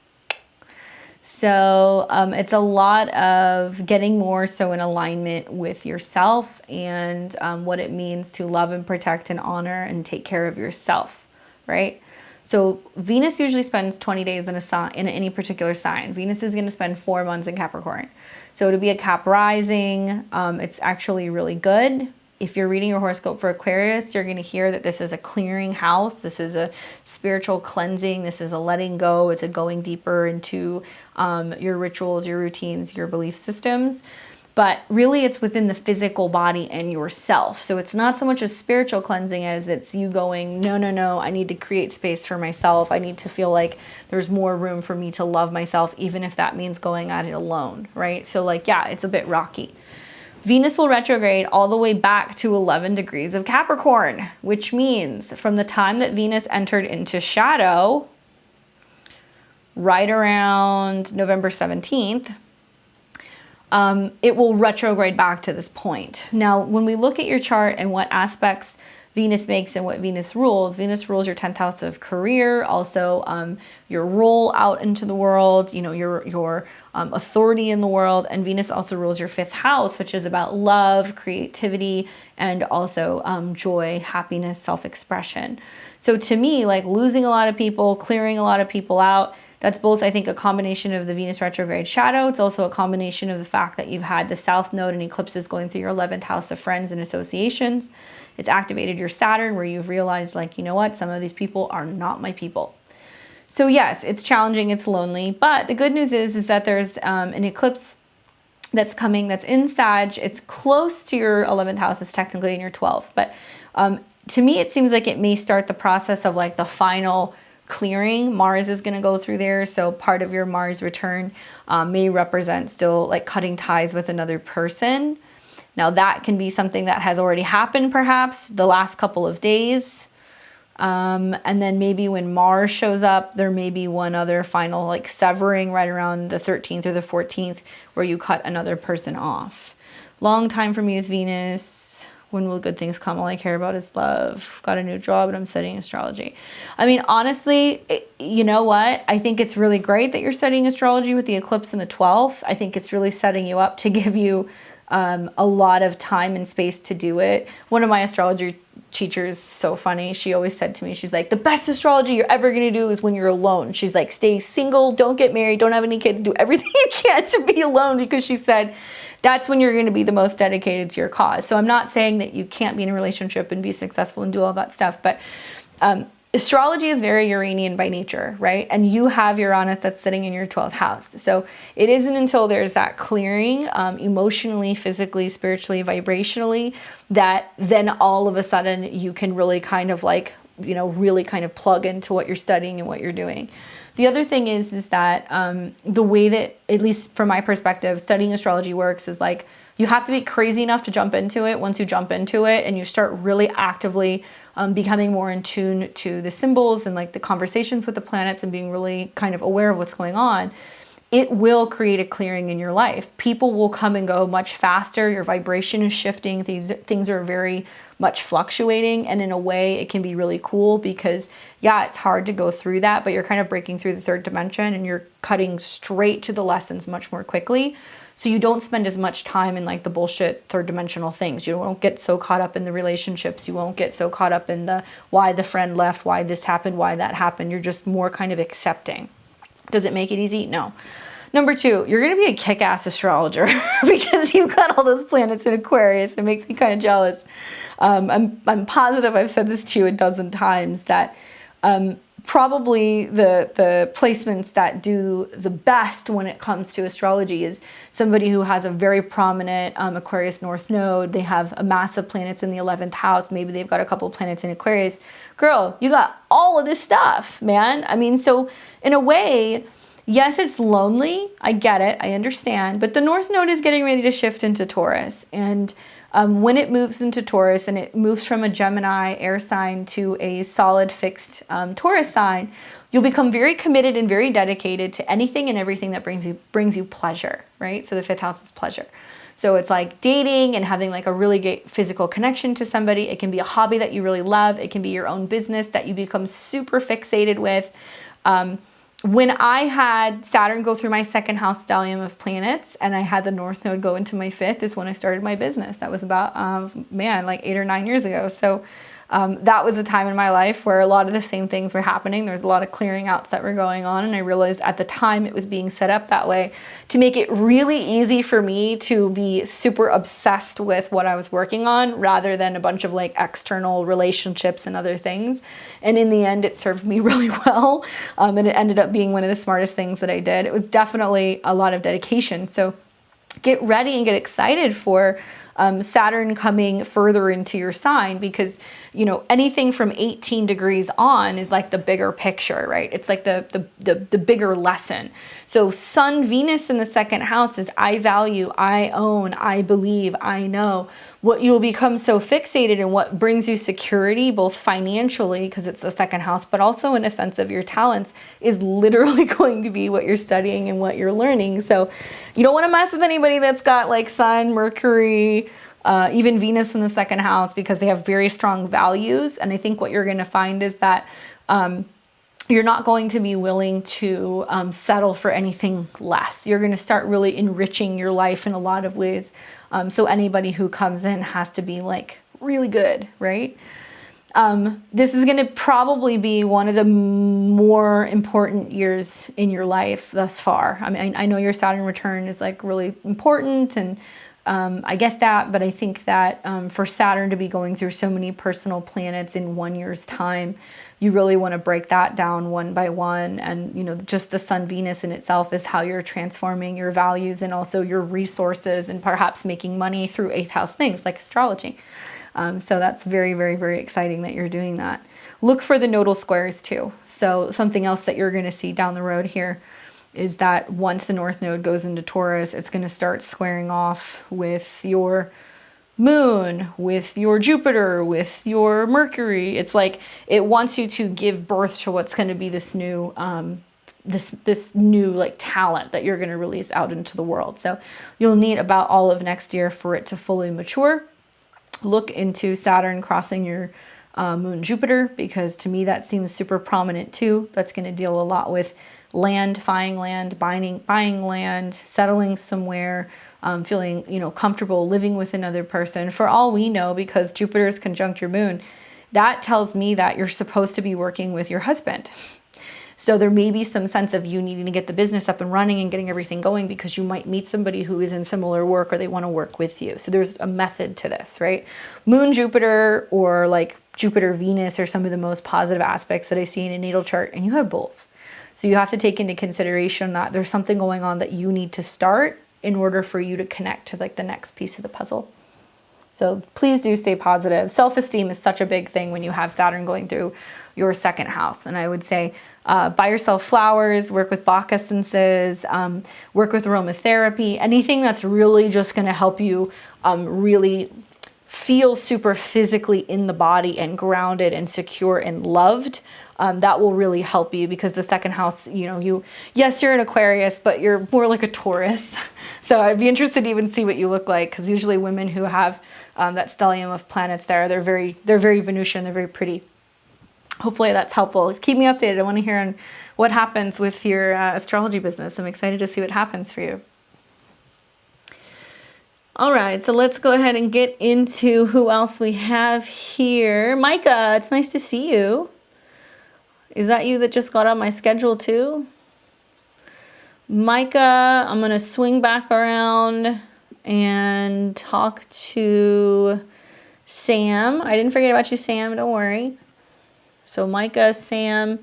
So it's a lot of getting more so in alignment with yourself and what it means to love and protect and honor and take care of yourself, right? So Venus usually spends 20 days in any particular sign. Venus is going to spend 4 months in Capricorn. So to be a Cap rising, it's actually really good. If you're reading your horoscope for Aquarius, you're going to hear that this is a clearing house. This is a spiritual cleansing. This is a letting go. It's a going deeper into your rituals, your routines, your belief systems. But really, it's within the physical body and yourself. So it's not so much a spiritual cleansing as it's you going, no, no, no, I need to create space for myself. I need to feel like there's more room for me to love myself, even if that means going at it alone, right? So like, yeah, it's a bit rocky. Venus will retrograde all the way back to 11 degrees of Capricorn, which means from the time that Venus entered into shadow, right around November 17th, it will retrograde back to this point. Now, when we look at your chart and what aspects Venus makes and what Venus rules. Venus rules your 10th house of career, also your role out into the world, you know, your authority in the world. And Venus also rules your 5th house, which is about love, creativity, and also joy, happiness, self-expression. So to me, like losing a lot of people, clearing a lot of people out, that's both, I think, a combination of the Venus retrograde shadow. It's also a combination of the fact that you've had the South Node and eclipses going through your 11th house of friends and associations. It's activated your Saturn, where you've realized, like, you know what, some of these people are not my people. So yes, it's challenging, it's lonely, but the good news is that there's an eclipse that's coming, that's in Sag. It's close to your 11th house, it's technically in your 12th, but to me, it seems like it may start the process of like the final clearing. Mars is going to go through there, so part of your Mars return may represent still like cutting ties with another person. Now that can be something that has already happened perhaps the last couple of days. And then maybe when Mars shows up, there may be one other final like severing right around the 13th or the 14th where you cut another person off. Long time for me with Venus. When will good things come? All I care about is love. Got a new job and I'm studying astrology. I mean, honestly, you know what? I think it's really great that you're studying astrology with the eclipse in the 12th. I think it's really setting you up to give you a lot of time and space to do it. One of my astrology teachers, so funny, she always said to me, she's like, the best astrology you're ever going to do is when you're alone. She's like, stay single, don't get married, don't have any kids, do everything you can to be alone, because she said that's when you're going to be the most dedicated to your cause. So I'm not saying that you can't be in a relationship and be successful and do all that stuff, but astrology is very Uranian by nature, right? And you have Uranus that's sitting in your 12th house. So it isn't until there's that clearing emotionally, physically, spiritually, vibrationally, that then all of a sudden you can really kind of like, you know, really kind of plug into what you're studying and what you're doing. The other thing is that the way that, at least from my perspective, studying astrology works is like, you have to be crazy enough to jump into it. Once you jump into it and you start really actively becoming more in tune to the symbols and like the conversations with the planets and being really kind of aware of what's going on, it will create a clearing in your life. People will come and go much faster. Your vibration is shifting. Things are very much fluctuating. And in a way, it can be really cool because, yeah, it's hard to go through that, but you're kind of breaking through the third dimension and you're cutting straight to the lessons much more quickly. So you don't spend as much time in like the bullshit third dimensional things. You won't get so caught up in the relationships. You won't get so caught up in the why the friend left, why this happened, why that happened. You're just more kind of accepting. Does it make it easy? No. Number 2, you're going to be a kick-ass astrologer because you've got all those planets in Aquarius. It makes me kind of jealous. I'm positive I've said this to you a dozen times that probably the placements that do the best when it comes to astrology is somebody who has a very prominent Aquarius North Node. They have a massive planets in the 11th house. Maybe they've got a couple planets in Aquarius. Girl, you got all of this stuff, man. I mean, so in a way, yes, it's lonely. I get it. I understand. But the North Node is getting ready to shift into Taurus. And when it moves into Taurus and it moves from a Gemini air sign to a solid fixed Taurus sign, you'll become very committed and very dedicated to anything and everything that brings you pleasure, right? So the 5th house is pleasure. So it's like dating and having like a really great physical connection to somebody. It can be a hobby that you really love. It can be your own business that you become super fixated with. When I had Saturn go through my 2nd house stellium of planets and I had the North Node go into my 5th is when I started my business. That was about, like 8 or 9 years ago. So that was a time in my life where a lot of the same things were happening. There was a lot of clearing outs that were going on. And I realized at the time it was being set up that way to make it really easy for me to be super obsessed with what I was working on rather than a bunch of like external relationships and other things. And in the end, it served me really well. And it ended up being one of the smartest things that I did. It was definitely a lot of dedication. So get ready and get excited for Saturn coming further into your sign because, you know, anything from 18 degrees on is like the bigger picture, right? It's like the bigger lesson. So Sun, Venus in the 2nd house is I value, I own, I believe, I know. What you'll become so fixated and what brings you security, both financially, because it's the 2nd house, but also in a sense of your talents, is literally going to be what you're studying and what you're learning. So you don't want to mess with anybody that's got like Sun, Mercury, very, even Venus in the second house, because they have very strong values. And I think what you're going to find is that you're not going to be willing to settle for anything less. You're going to start really enriching your life in a lot of ways. So anybody who comes in has to be like really good, right? This is going to probably be one of the more important years in your life thus far. I mean, I know your Saturn return is like really important, and I get that, but I think that for Saturn to be going through so many personal planets in 1 year's time, you really want to break that down one by one. And, you know, just the Sun Venus in itself is how you're transforming your values and also your resources, and perhaps making money through 8th house things like astrology. So that's very, very, very exciting that you're doing that. Look for the nodal squares too. So something else that you're going to see down the road here is that once the North Node goes into Taurus, it's going to start squaring off with your Moon, with your Jupiter, with your Mercury. It's like it wants you to give birth to what's going to be this new this new like talent that you're going to release out into the world. So you'll need about all of next year for it to fully mature. Look into Saturn crossing your Moon Jupiter, because to me that seems super prominent too. That's going to deal a lot with land, buying land, buying land, settling somewhere, feeling, you know, comfortable living with another person. For all we know, because Jupiter is conjunct your Moon, that tells me that you're supposed to be working with your husband. So there may be some sense of you needing to get the business up and running and getting everything going, because you might meet somebody who is in similar work or they want to work with you. So there's a method to this, right? Moon Jupiter, or like Jupiter Venus, are some of the most positive aspects that I see in a natal chart, and you have both. So you have to take into consideration that there's something going on that you need to start in order for you to connect to like the next piece of the puzzle. So please do stay positive. Self-esteem is such a big thing when you have Saturn going through your second house. And I would say buy yourself flowers, work with Bach essences, work with aromatherapy, anything that's really just going to help you really feel super physically in the body and grounded and secure and loved. That will really help you, because the second house, you know, yes, you're an Aquarius, but you're more like a Taurus. So I'd be interested to even see what you look like, because usually women who have that stellium of planets there, they're very Venusian, they're very pretty. Hopefully that's helpful. Keep me updated. I want to hear on what happens with your astrology business. I'm excited to see what happens for you. All right, so let's go ahead and get into who else we have here. Micah, it's nice to see you. Is that you that just got on my schedule too? Micah, I'm going to swing back around and talk to Sam. I didn't forget about you, Sam. Don't worry. So Micah, Sam,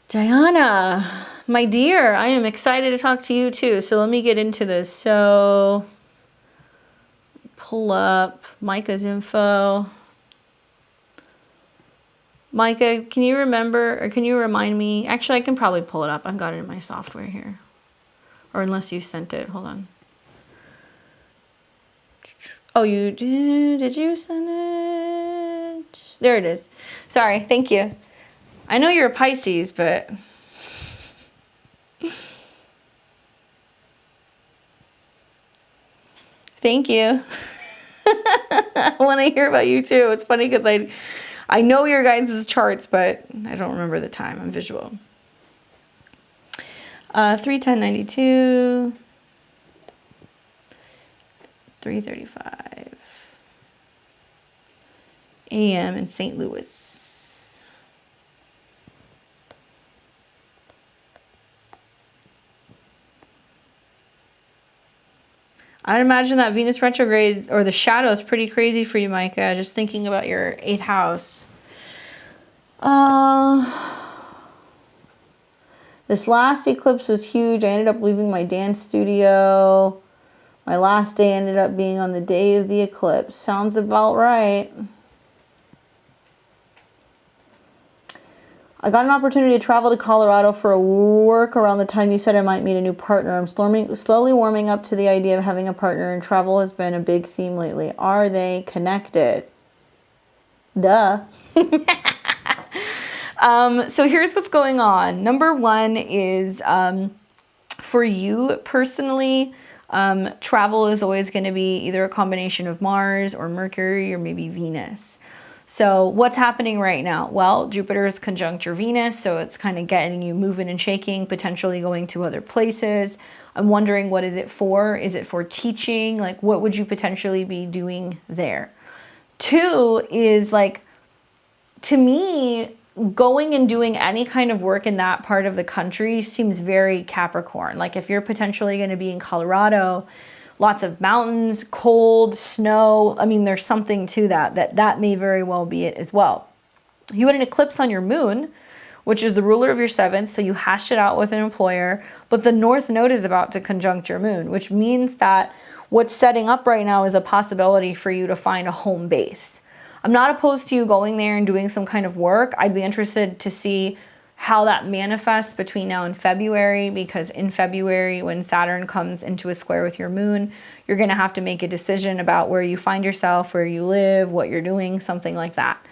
Diana, my dear, I am excited to talk to you too. So let me get into this. So pull up Micah's info. Micah, can you remember, or can you remind me? Actually, I can probably pull it up. I've got it in my software here. Or unless you sent it. Hold on. Oh, you did? Did you send it? There it is. Sorry. Thank you. I know you're a Pisces, but... Thank you. I want to hear about you too. It's funny because I know your guys' charts, but I don't remember the time. I'm visual. 3:10:92, 3:35 a.m. in St. Louis. I'd imagine that Venus retrograde or the shadow is pretty crazy for you, Micah. Just thinking about your 8th house. This last eclipse was huge. I ended up leaving my dance studio. My last day ended up being on the day of the eclipse. Sounds about right. I got an opportunity to travel to Colorado for a work around the time you said I might meet a new partner. I'm slowly warming up to the idea of having a partner, and travel has been a big theme lately. Are they connected? Duh. So here's what's going on. Number one is for you personally, Travel is always going to be either a combination of Mars or Mercury or maybe Venus. So what's happening right now? Well, Jupiter is conjunct your Venus, so it's kind of getting you moving and shaking, potentially going to other places. I'm wondering, what is it for? Is it for teaching? Like, what would you potentially be doing there? 2 is like, to me, going and doing any kind of work in that part of the country seems very Capricorn. Like if you're potentially going to be in Colorado, lots of mountains, cold, snow. I mean, there's something to that may very well be it as well. You had an eclipse on your moon, which is the ruler of your 7th, so you hashed it out with an employer, but the North Node is about to conjunct your moon, which means that what's setting up right now is a possibility for you to find a home base. I'm not opposed to you going there and doing some kind of work. I'd be interested to see how that manifests between now and February, because in February, when Saturn comes into a square with your moon, you're going to have to make a decision about where you find yourself, where you live, what you're doing, something like that.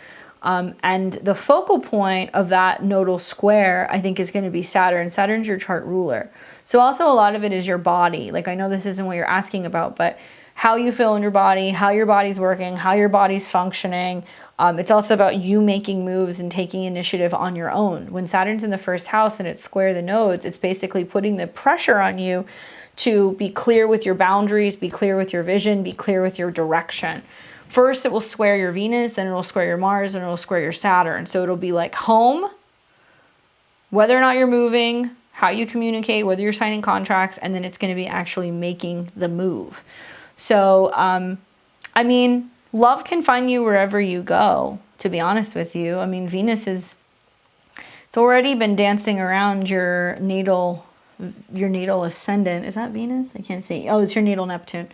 And the focal point of that nodal square, I think, is going to be Saturn. Saturn's your chart ruler. So also a lot of it is your body. Like, I know this isn't what you're asking about, but how you feel in your body, how your body's working, how your body's functioning. It's also about you making moves and taking initiative on your own. When Saturn's in the 1st house and it's square the nodes, it's basically putting the pressure on you to be clear with your boundaries, be clear with your vision, be clear with your direction. First, it will square your Venus, then it will square your Mars, and it will square your Saturn. So it'll be like home, whether or not you're moving, how you communicate, whether you're signing contracts, and then it's going to be actually making the move. So, I mean, love can find you wherever you go, to be honest with you. I mean, Venus it's already been dancing around your natal ascendant. Is that Venus? I can't see. Oh, it's your natal Neptune.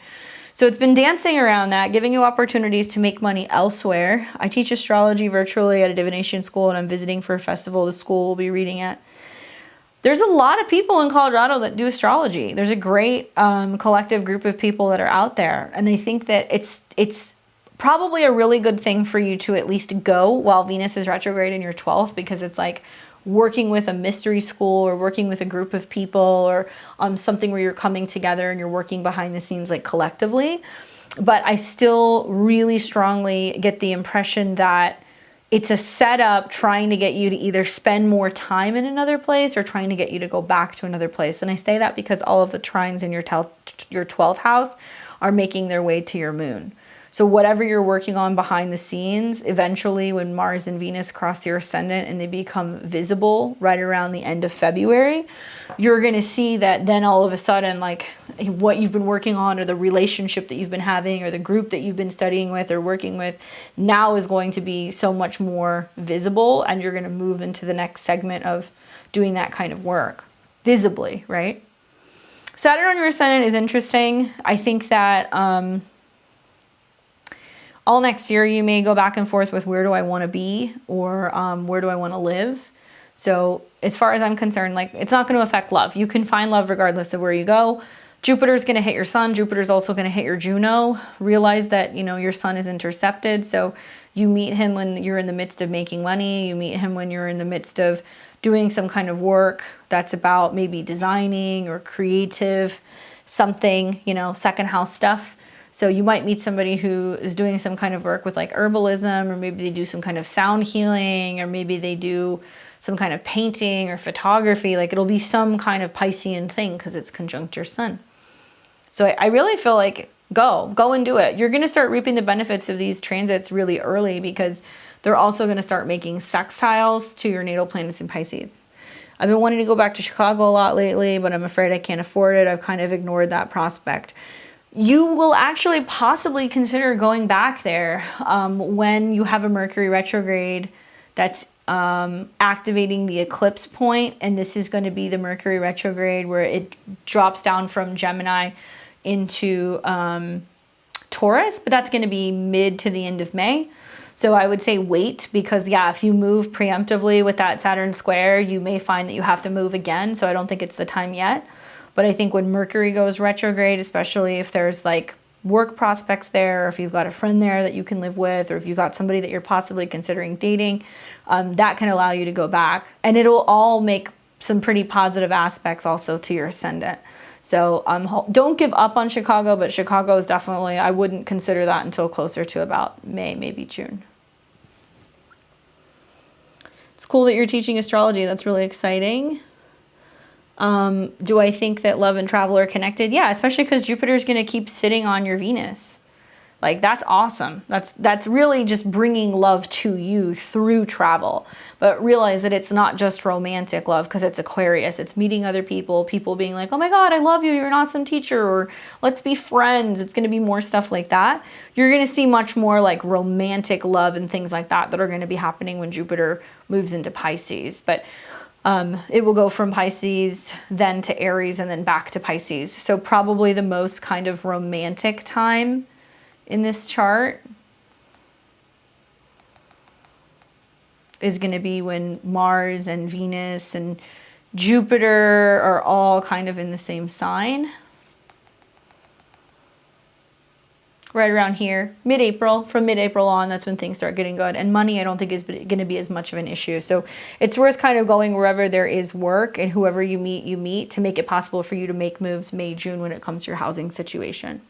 So it's been dancing around that, giving you opportunities to make money elsewhere. I teach astrology virtually at a divination school, and I'm visiting for a festival the school will be reading at. There's a lot of people in Colorado that do astrology. There's a great collective group of people that are out there. And I think that it's probably a really good thing for you to at least go while Venus is retrograde in your 12th, because it's like working with a mystery school or working with a group of people, or something where you're coming together and you're working behind the scenes, like collectively. But I still really strongly get the impression that it's a setup trying to get you to either spend more time in another place or trying to get you to go back to another place. And I say that because all of the trines in your 12th house are making their way to your moon. So whatever you're working on behind the scenes, eventually when Mars and Venus cross your ascendant and they become visible right around the end of February, you're going to see that then all of a sudden, like, what you've been working on, or the relationship that you've been having, or the group that you've been studying with or working with, now is going to be so much more visible, and you're going to move into the next segment of doing that kind of work visibly, right? Saturn on your ascendant is interesting. I think that all next year you may go back and forth with where do I want to be, or where do I want to live. So as far as I'm concerned, like, it's not going to affect love. You can find love regardless of where you go. Jupiter's going to hit your sun. Jupiter's also going to hit your Juno. Realize that, you know, your sun is intercepted. So you meet him when you're in the midst of making money. You meet him when you're in the midst of doing some kind of work that's about maybe designing or creative something, you know, second house stuff. So you might meet somebody who is doing some kind of work with like herbalism, or maybe they do some kind of sound healing, or maybe they do some kind of painting or photography. Like, it'll be some kind of Piscean thing because it's conjunct your sun. So I really feel like go and do it. You're going to start reaping the benefits of these transits really early, because they're also going to start making sextiles to your natal planets in Pisces. I've been wanting to go back to Chicago a lot lately, but I'm afraid I can't afford it. I've kind of ignored that prospect. You will actually possibly consider going back there when you have a Mercury retrograde that's activating the eclipse point. And this is going to be the Mercury retrograde where it drops down from Gemini into Taurus, but that's going to be mid to the end of May. So I would say wait, because yeah, if you move preemptively with that Saturn square, you may find that you have to move again. So I don't think it's the time yet. But I think when Mercury goes retrograde, especially if there's like work prospects there, or if you've got a friend there that you can live with, or if you've got somebody that you're possibly considering dating, that can allow you to go back. And it'll all make some pretty positive aspects also to your ascendant. So don't give up on Chicago, but Chicago is definitely, I wouldn't consider that until closer to about May, maybe June. It's cool that you're teaching astrology. That's really exciting. Do I think that love and travel are connected? Yeah, especially because Jupiter is going to keep sitting on your Venus. Like, that's awesome. That's really just bringing love to you through travel. But realize that it's not just romantic love, because it's Aquarius. It's meeting other people, people being like, oh my God, I love you, you're an awesome teacher, or let's be friends. It's going to be more stuff like that. You're going to see much more like romantic love and things like that are going to be happening when Jupiter moves into Pisces. But it will go from Pisces then to Aries and then back to Pisces. So probably the most kind of romantic time in this chart is going to be when Mars and Venus and Jupiter are all kind of in the same sign. Right around here, mid-April. From mid-April on, that's when things start getting good. And money, I don't think, is going to be as much of an issue. So it's worth kind of going wherever there is work, and whoever you meet to make it possible for you to make moves May, June when it comes to your housing situation.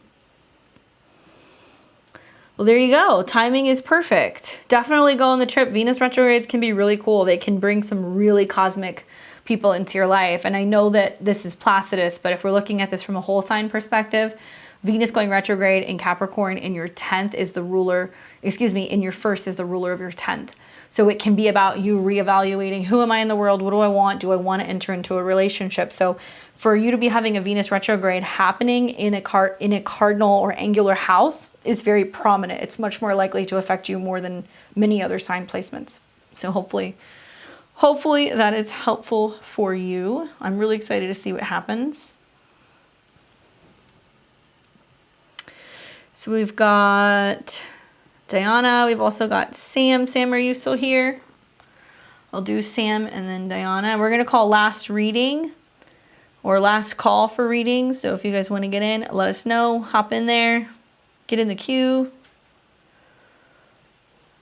Well, there you go. Timing is perfect. Definitely go on the trip. Venus retrogrades can be really cool. They can bring some really cosmic people into your life. And I know that this is Placidus, but if we're looking at this from a whole sign perspective, Venus going retrograde in Capricorn in your 10th is the ruler, in your first is the ruler of your 10th. So it can be about you reevaluating, who am I in the world? What do I want? Do I want to enter into a relationship? So for you to be having a Venus retrograde happening in a cardinal or angular house is very prominent. It's much more likely to affect you more than many other sign placements. So hopefully that is helpful for you. I'm really excited to see what happens. So we've got Diana. We've also got Sam. Sam, are you still here? I'll do Sam and then Diana. We're going to call last reading or last call for readings. So if you guys want to get in, let us know. Hop in there. Get in the queue.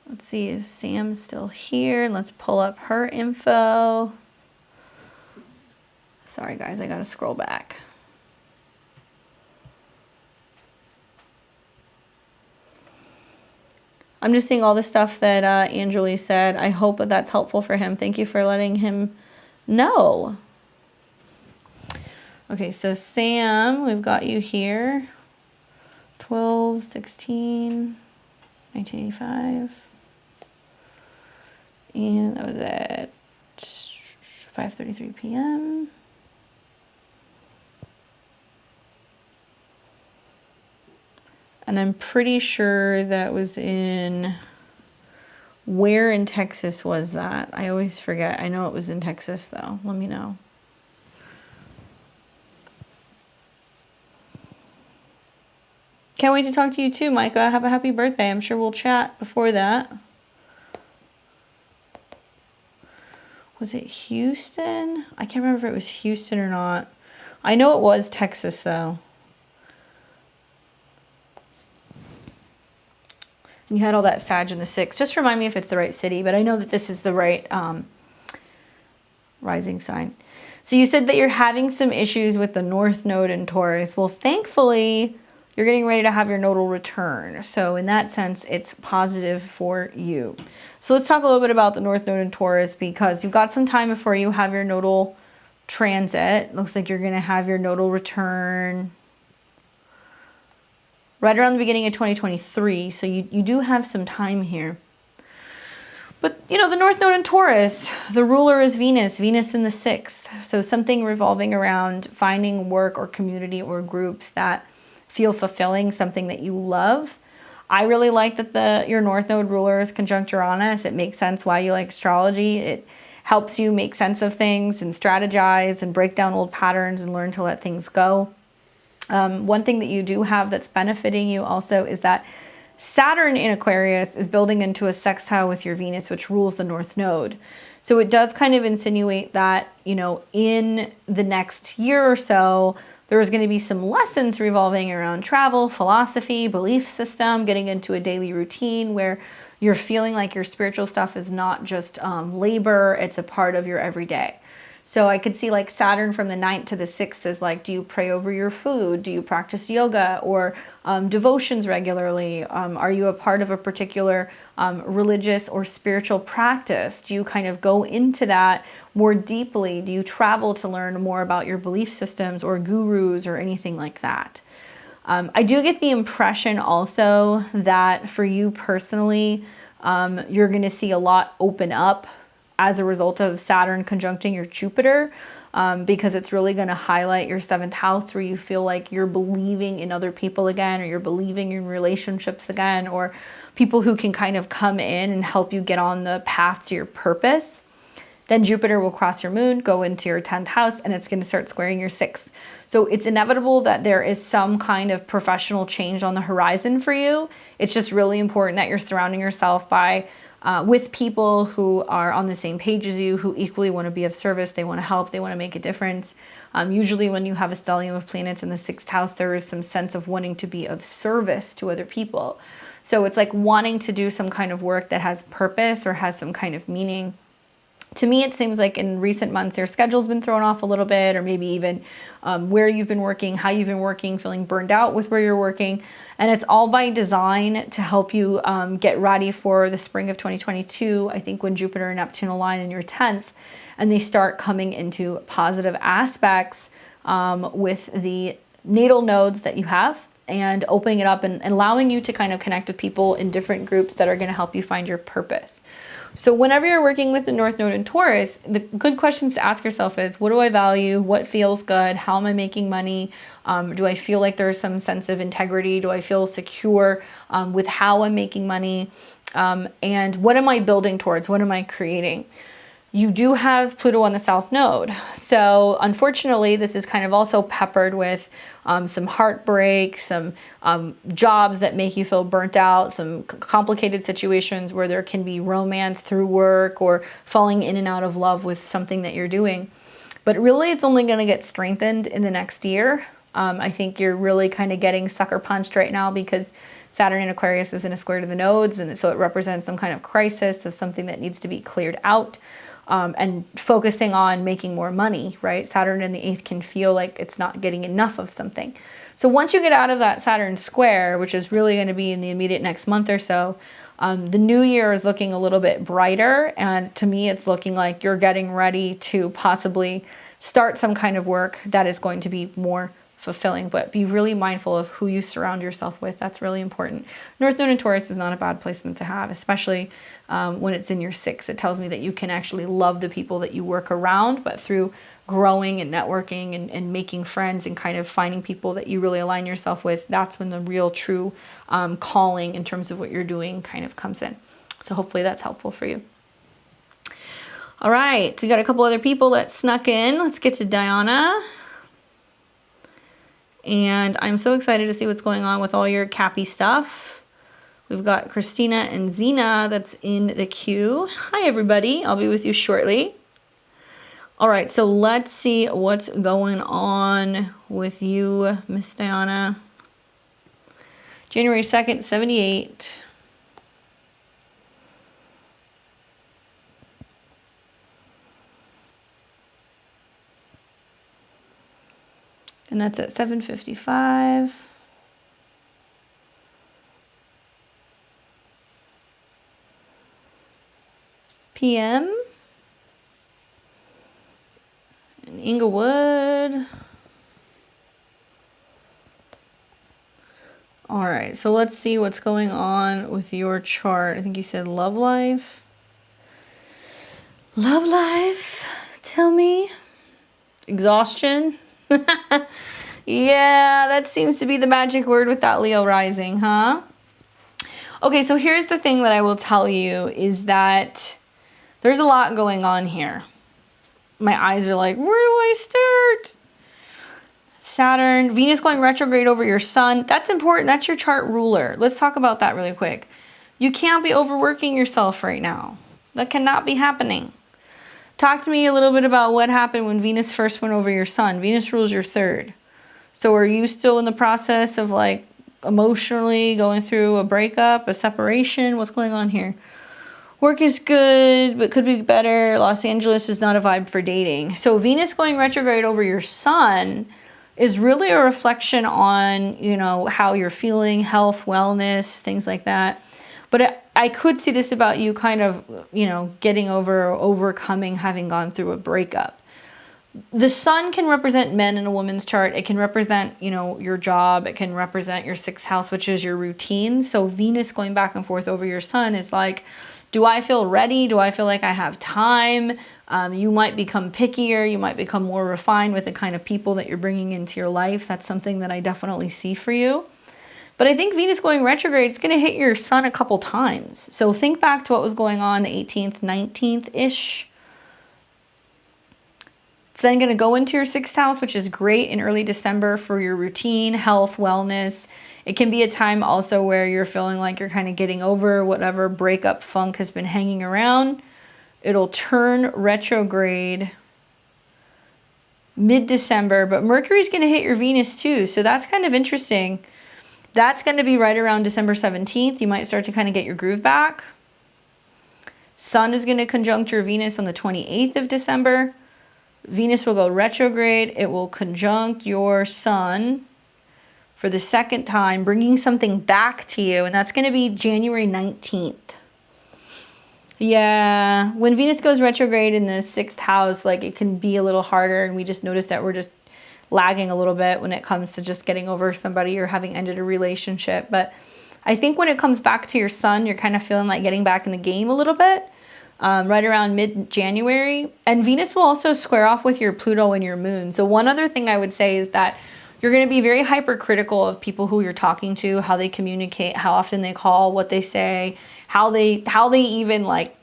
Let's see if Sam's still here. Let's pull up her info. Sorry, guys. I got to scroll back. I'm just seeing all the stuff that Anjali said. I hope that that's helpful for him. Thank you for letting him know. Okay, so Sam, we've got you here. 12/16, 1985. And that was at 5:33 p.m. And I'm pretty sure that was where in Texas was that? I always forget. I know it was in Texas though. Let me know. Can't wait to talk to you too, Micah. Have a happy birthday. I'm sure we'll chat before that. Was it Houston? I can't remember if it was Houston or not. I know it was Texas though. And you had all that Sag in the 6th. Just remind me if it's the right city, but I know that this is the right rising sign. So you said that you're having some issues with the North Node in Taurus. Well, thankfully, you're getting ready to have your nodal return. So in that sense, it's positive for you. So let's talk a little bit about the North Node in Taurus, because you've got some time before you have your nodal transit. Looks like you're going to have your nodal return right around the beginning of 2023. So you do have some time here. But, you know, the North Node in Taurus, the ruler is Venus in the 6th. So something revolving around finding work or community or groups that feel fulfilling, something that you love. I really like that your North Node ruler is conjunct Uranus. It makes sense why you like astrology. It helps you make sense of things and strategize and break down old patterns and learn to let things go. One thing that you do have that's benefiting you also is that Saturn in Aquarius is building into a sextile with your Venus, which rules the North Node. So it does kind of insinuate that, you know, in the next year or so, there's going to be some lessons revolving around travel, philosophy, belief system, getting into a daily routine where you're feeling like your spiritual stuff is not just labor, it's a part of your everyday. So I could see like Saturn from the 9th to the 6th is like, do you pray over your food? Do you practice yoga or devotions regularly? Are you a part of a particular religious or spiritual practice? Do you kind of go into that more deeply? Do you travel to learn more about your belief systems or gurus or anything like that? I do get the impression also that for you personally, you're going to see a lot open up as a result of Saturn conjuncting your Jupiter, because it's really going to highlight your 7th house where you feel like you're believing in other people again, or you're believing in relationships again, or people who can kind of come in and help you get on the path to your purpose. Then Jupiter will cross your moon, go into your 10th house, and it's going to start squaring your 6th. So it's inevitable that there is some kind of professional change on the horizon for you. It's just really important that you're surrounding yourself with people who are on the same page as you, who equally want to be of service. They want to help. They want to make a difference. Usually when you have a stellium of planets in the 6th house, there is some sense of wanting to be of service to other people. So it's like wanting to do some kind of work that has purpose or has some kind of meaning. To me, it seems like in recent months, your schedule's been thrown off a little bit, or maybe even where you've been working, how you've been working, feeling burned out with where you're working. And it's all by design to help you get ready for the spring of 2022, I think when Jupiter and Neptune align in your 10th, and they start coming into positive aspects with the natal nodes that you have, and opening it up and allowing you to kind of connect with people in different groups that are going to help you find your purpose. So whenever you're working with the North Node in Taurus, the good questions to ask yourself is, what do I value? What feels good? How am I making money? Do I feel like there's some sense of integrity? Do I feel secure with how I'm making money? And what am I building towards? What am I creating? You do have Pluto on the South Node. So unfortunately, this is kind of also peppered with some heartbreak, some jobs that make you feel burnt out, some complicated situations where there can be romance through work or falling in and out of love with something that you're doing. But really, it's only going to get strengthened in the next year. I think you're really kind of getting sucker punched right now because Saturn in Aquarius is in a square to the nodes, and so it represents some kind of crisis of something that needs to be cleared out. And focusing on making more money, right? Saturn in the 8th can feel like it's not getting enough of something. So once you get out of that Saturn square, which is really going to be in the immediate next month or so, the new year is looking a little bit brighter. And to me, it's looking like you're getting ready to possibly start some kind of work that is going to be more fulfilling, but be really mindful of who you surround yourself with. That's really important. North Node in Taurus is not a bad placement to have, especially when it's in your 6th. It tells me that you can actually love the people that you work around, but through growing and networking and making friends and kind of finding people that you really align yourself with, that's when the real true calling in terms of what you're doing kind of comes in. So hopefully that's helpful for you. All right, so we got a couple other people that snuck in. Let's get to Diana. And I'm so excited to see what's going on with all your Cappy stuff. We've got Christina and Zena that's in the queue. Hi, everybody. I'll be with you shortly. All right, so let's see what's going on with you, Miss Diana. January 2nd, 78. And that's at 7:55 p.m. in Inglewood. All right, so let's see what's going on with your chart. I think you said love life. Love life, tell me. Exhaustion. Yeah, that seems to be the magic word with that Leo rising, huh? Okay, so here's the thing that I will tell you is that there's a lot going on here. My eyes are like, where do I start? Saturn, Venus going retrograde over your sun. That's important. That's your chart ruler. Let's talk about that really quick. You can't be overworking yourself right now. That cannot be happening. Talk to me a little bit about what happened when Venus first went over your sun. Venus rules your 3rd. So are you still in the process of like emotionally going through a breakup, a separation? What's going on here? Work is good, but could be better. Los Angeles is not a vibe for dating. So Venus going retrograde over your sun is really a reflection on, you know, how you're feeling, health, wellness, things like that. But I could see this about you kind of, you know, getting over or overcoming having gone through a breakup. The sun can represent men in a woman's chart. It can represent, you know, your job. It can represent your 6th house, which is your routine. So Venus going back and forth over your sun is like, do I feel ready? Do I feel like I have time? You might become pickier. You might become more refined with the kind of people that you're bringing into your life. That's something that I definitely see for you. But I think Venus going retrograde is going to hit your sun a couple times. So think back to what was going on the 18th, 19th-ish. It's then going to go into your 6th house, which is great in early December for your routine, health, wellness. It can be a time also where you're feeling like you're kind of getting over whatever breakup funk has been hanging around. It'll turn retrograde mid-December, but Mercury's going to hit your Venus too. So that's kind of interesting. That's going to be right around December 17th. You might start to kind of get your groove back. Sun is going to conjunct your Venus on the 28th of December. Venus will go retrograde. It will conjunct your sun for the 2nd time, bringing something back to you. And that's going to be January 19th. Yeah, when Venus goes retrograde in the 6th house, like it can be a little harder. And we just notice that we're just lagging a little bit when it comes to just getting over somebody or having ended a relationship. But I think when it comes back to your sun, you're kind of feeling like getting back in the game a little bit. Right around mid-January. And Venus will also square off with your Pluto and your moon. So one other thing I would say is that you're going to be very hypercritical of people who you're talking to, how they communicate, how often they call, what they say, how they even like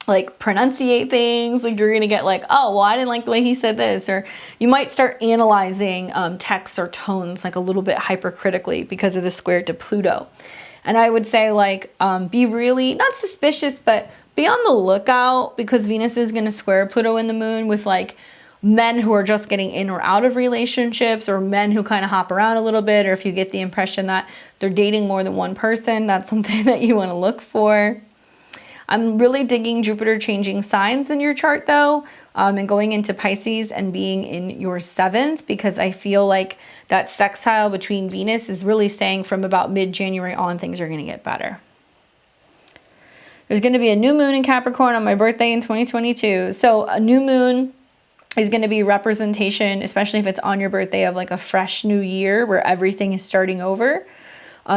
pronunciate things. Like you're going to get like, oh, well, I didn't like the way he said this. Or you might start analyzing texts or tones like a little bit hypercritically because of the square to Pluto. And I would say like, be really not suspicious, but be on the lookout, because Venus is going to square Pluto in the moon with like men who are just getting in or out of relationships, or men who kind of hop around a little bit, or if you get the impression that they're dating more than one person, that's something that you want to look for. I'm really digging Jupiter changing signs in your chart though, and going into Pisces and being in your 7th, because I feel like that sextile between Venus is really saying from about mid-January on, things are going to get better. There's going to be a new moon in Capricorn on my birthday in 2022. So a new moon is going to be representation, especially if it's on your birthday, of like a fresh new year where everything is starting over.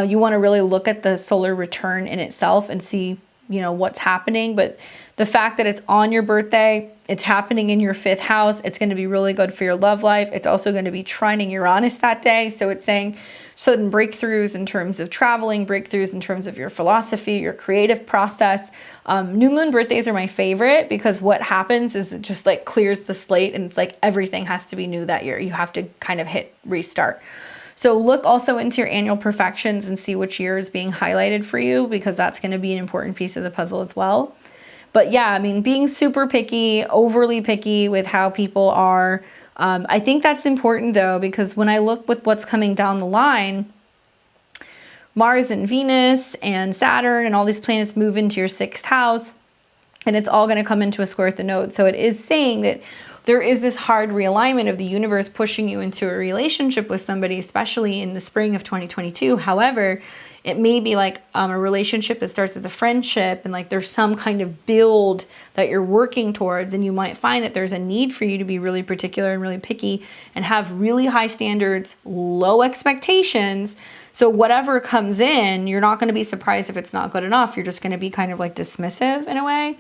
You want to really look at the solar return in itself and see, you know, what's happening. But the fact that it's on your birthday, it's happening in your 5th house, it's going to be really good for your love life. It's also going to be trining Uranus that day. So it's saying sudden breakthroughs in terms of traveling, breakthroughs in terms of your philosophy, your creative process. New moon birthdays are my favorite, because what happens is it just like clears the slate, and it's like everything has to be new that year. You have to kind of hit restart. So look also into your annual perfections and see which year is being highlighted for you, because that's going to be an important piece of the puzzle as well. But yeah, I mean, being super picky, overly picky with how people are, I think that's important though, because when I look with what's coming down the line, Mars and Venus and Saturn and all these planets move into your 6th house, and it's all going to come into a square with the node. So it is saying that there is this hard realignment of the universe pushing you into a relationship with somebody, especially in the spring of 2022. However, it may be like a relationship that starts as a friendship, and like there's some kind of build that you're working towards, and you might find that there's a need for you to be really particular and really picky and have really high standards, low expectations. So whatever comes in, you're not going to be surprised if it's not good enough. You're just going to be kind of like dismissive in a way.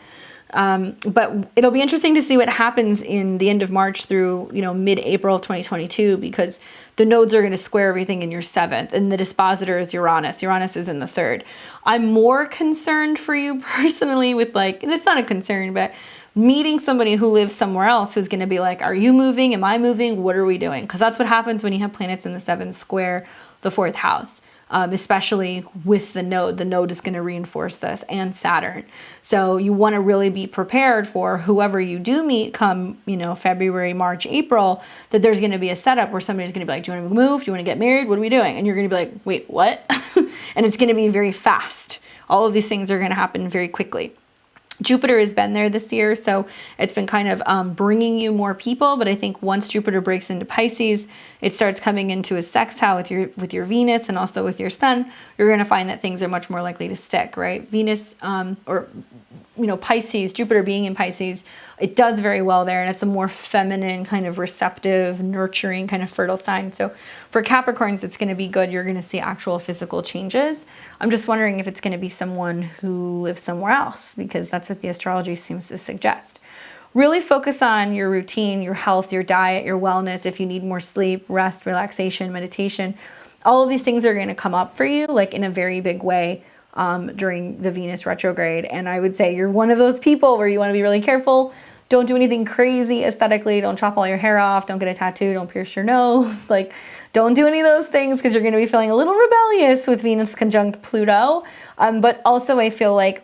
But it'll be interesting to see what happens in the end of March through, you know, mid-April of 2022, because the nodes are going to square everything in your 7th, and the dispositor is Uranus. Uranus is in the 3rd. I'm more concerned for you personally with like, and it's not a concern, but meeting somebody who lives somewhere else who's going to be like, are you moving? Am I moving? What are we doing? Because that's what happens when you have planets in the 7th square the 4th house. Especially with the node. The node is going to reinforce this, and Saturn. So you want to really be prepared for whoever you do meet come, you know, February, March, April, that there's going to be a setup where somebody's going to be like, do you want to move? Do you want to get married? What are we doing? And you're going to be like, wait, what? And it's going to be very fast. All of these things are going to happen very quickly. Jupiter has been there this year, so it's been kind of bringing you more people. But I think once Jupiter breaks into Pisces, it starts coming into a sextile with your Venus and also with your Sun. You're going to find that things are much more likely to stick, right? Venus or Pisces, Jupiter being in Pisces, it does very well there, and it's a more feminine, kind of receptive, nurturing, kind of fertile sign. So for Capricorns, it's going to be good. You're going to see actual physical changes. I'm just wondering if it's going to be someone who lives somewhere else, because that's what the astrology seems to suggest. Really focus on your routine, your health, your diet, your wellness. If you need more sleep, rest, relaxation, meditation, all of these things are going to come up for you like in a very big way during the Venus retrograde. And I would say you're one of those people where you want to be really careful. Don't do anything crazy aesthetically. Don't chop all your hair off. Don't get a tattoo. Don't pierce your nose. Like, don't do any of those things, because you're going to be feeling a little rebellious with Venus conjunct Pluto. But also I feel like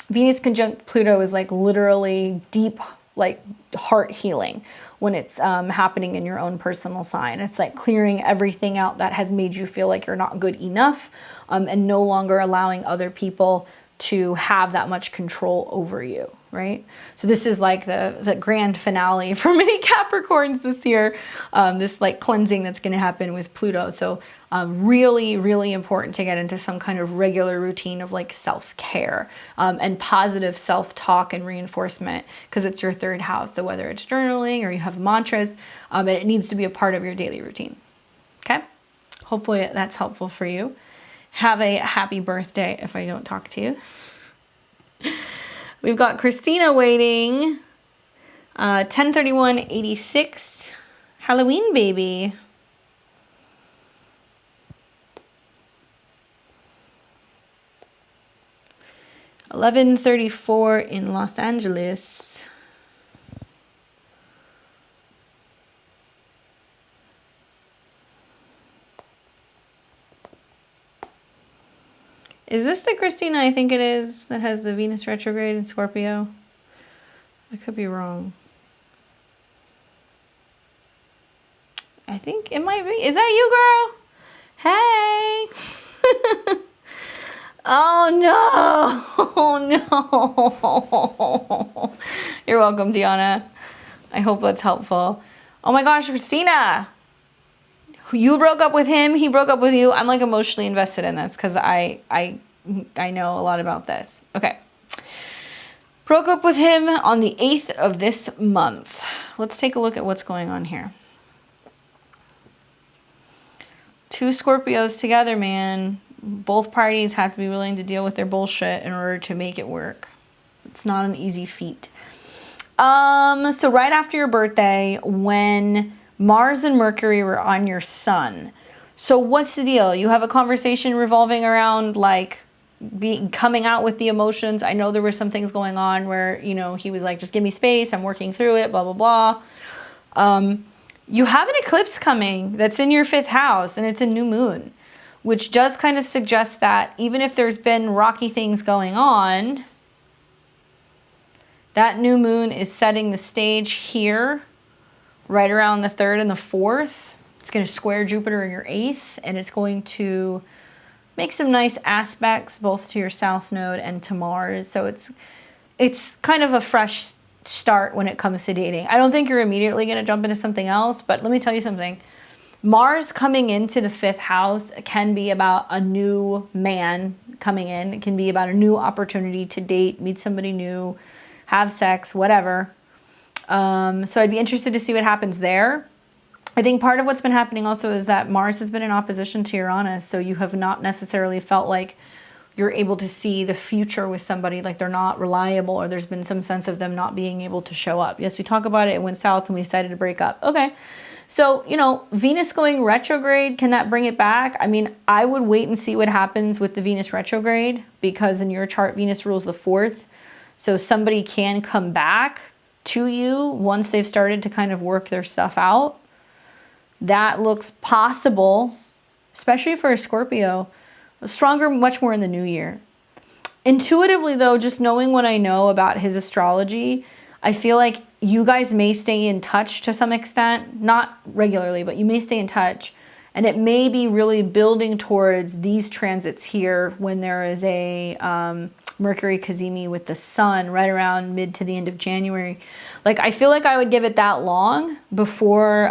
Venus conjunct Pluto is like literally deep, like heart healing when it's happening in your own personal sign. It's like clearing everything out that has made you feel like you're not good enough, and no longer allowing other people to have that much control over you, right? So this is like the grand finale for many Capricorns this year, this like cleansing that's going to happen with Pluto. So really, really important to get into some kind of regular routine of like self-care and positive self-talk and reinforcement, because it's your third house. So whether it's journaling or you have mantras, it needs to be a part of your daily routine. Okay? Hopefully that's helpful for you. Have a happy birthday if I don't talk to you. We've got Christina waiting. 10/31/86. Halloween baby. 11:34 in Los Angeles. Is this the Christina I think it is that has the Venus retrograde in Scorpio? I could be wrong. I think it might be. Is that you, girl? Hey. Oh, no. Oh, no. You're welcome, Deanna. I hope that's helpful. Oh, my gosh, Christina. You broke up with him. He broke up with you. I'm like emotionally invested in this because I know a lot about this. Okay. Broke up with him on the 8th of this month. Let's take a look at what's going on here. Two Scorpios together, man. Both parties have to be willing to deal with their bullshit in order to make it work. It's not an easy feat. So right after your birthday, when Mars and Mercury were on your sun. So what's the deal? You have a conversation revolving around like coming out with the emotions. I know there were some things going on where, you know, he was like, just give me space. I'm working through it, blah, blah, blah. You have an eclipse coming that's in your 5th house, and it's a new moon, which does kind of suggest that even if there's been rocky things going on, that new moon is setting the stage here right around the 3rd and the 4th. It's going to square Jupiter in your 8th, and it's going to make some nice aspects both to your South Node and to Mars. So it's kind of a fresh start when it comes to dating. I don't think you're immediately going to jump into something else, but let me tell you something. Mars coming into the 5th house can be about a new man coming in. It can be about a new opportunity to date, meet somebody new, have sex, whatever. So I'd be interested to see what happens there. I think part of what's been happening also is that Mars has been in opposition to Uranus, so you have not necessarily felt like you're able to see the future with somebody, like they're not reliable, or there's been some sense of them not being able to show up. Yes, we talk about it, it went south and we decided to break up. Okay, so, you know, Venus going retrograde, can that bring it back? I mean, I would wait and see what happens with the Venus retrograde, because in your chart, Venus rules the 4th, so somebody can come back to you once they've started to kind of work their stuff out. That looks possible, especially for a Scorpio. Stronger, much more in the new year. Intuitively, though, just knowing what I know about his astrology, I feel like you guys may stay in touch to some extent. Not regularly, but you may stay in touch. And it may be really building towards these transits here when there is a Mercury cazimi with the sun right around mid to the end of January. Like, I feel like I would give it that long before,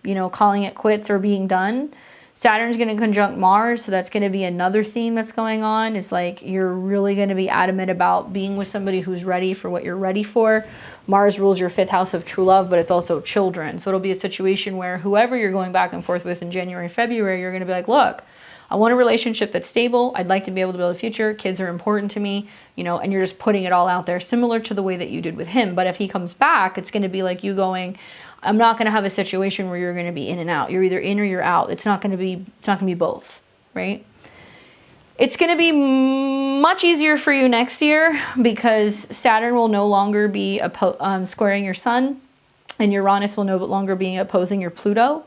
you know, calling it quits or being done. Saturn's going to conjunct Mars, so that's going to be another theme that's going on. Is like, you're really going to be adamant about being with somebody who's ready for what you're ready for. Mars rules your 5th house of true love, but it's also children. So it'll be a situation where whoever you're going back and forth with in January, February, you're going to be like, look, I want a relationship that's stable. I'd like to be able to build a future. Kids are important to me, you know, and you're just putting it all out there, similar to the way that you did with him. But if he comes back, it's going to be like you going, I'm not going to have a situation where you're going to be in and out. You're either in or you're out. It's not going to be both, right? It's going to be much easier for you next year because Saturn will no longer be squaring your sun, and Uranus will no longer be opposing your Pluto.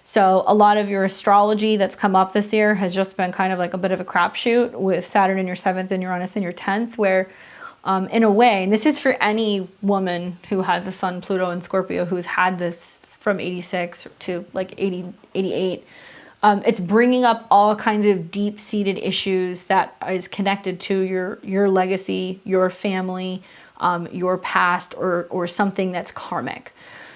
So a lot of your astrology that's come up this year has just been kind of like a bit of a crapshoot with Saturn in your 7th and Uranus in your 10th, where in a way, and this is for any woman who has a sun, Pluto, and Scorpio who's had this from 86 to like 80, 88, it's bringing up all kinds of deep-seated issues that is connected to your legacy, your family, your past, or something that's karmic.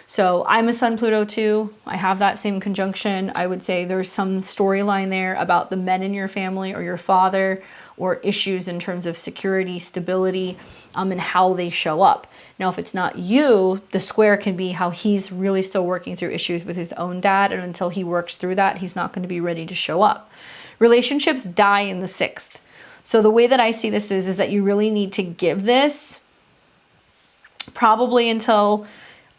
So I'm a Sun Pluto too. I have that same conjunction. I would say there's some storyline there about the men in your family or your father, or issues in terms of security, stability, and how they show up. Now, if it's not you, the square can be how he's really still working through issues with his own dad, and until he works through that, he's not going to be ready to show up. Relationships die in the 6th. So the way that I see this is that you really need to give this probably until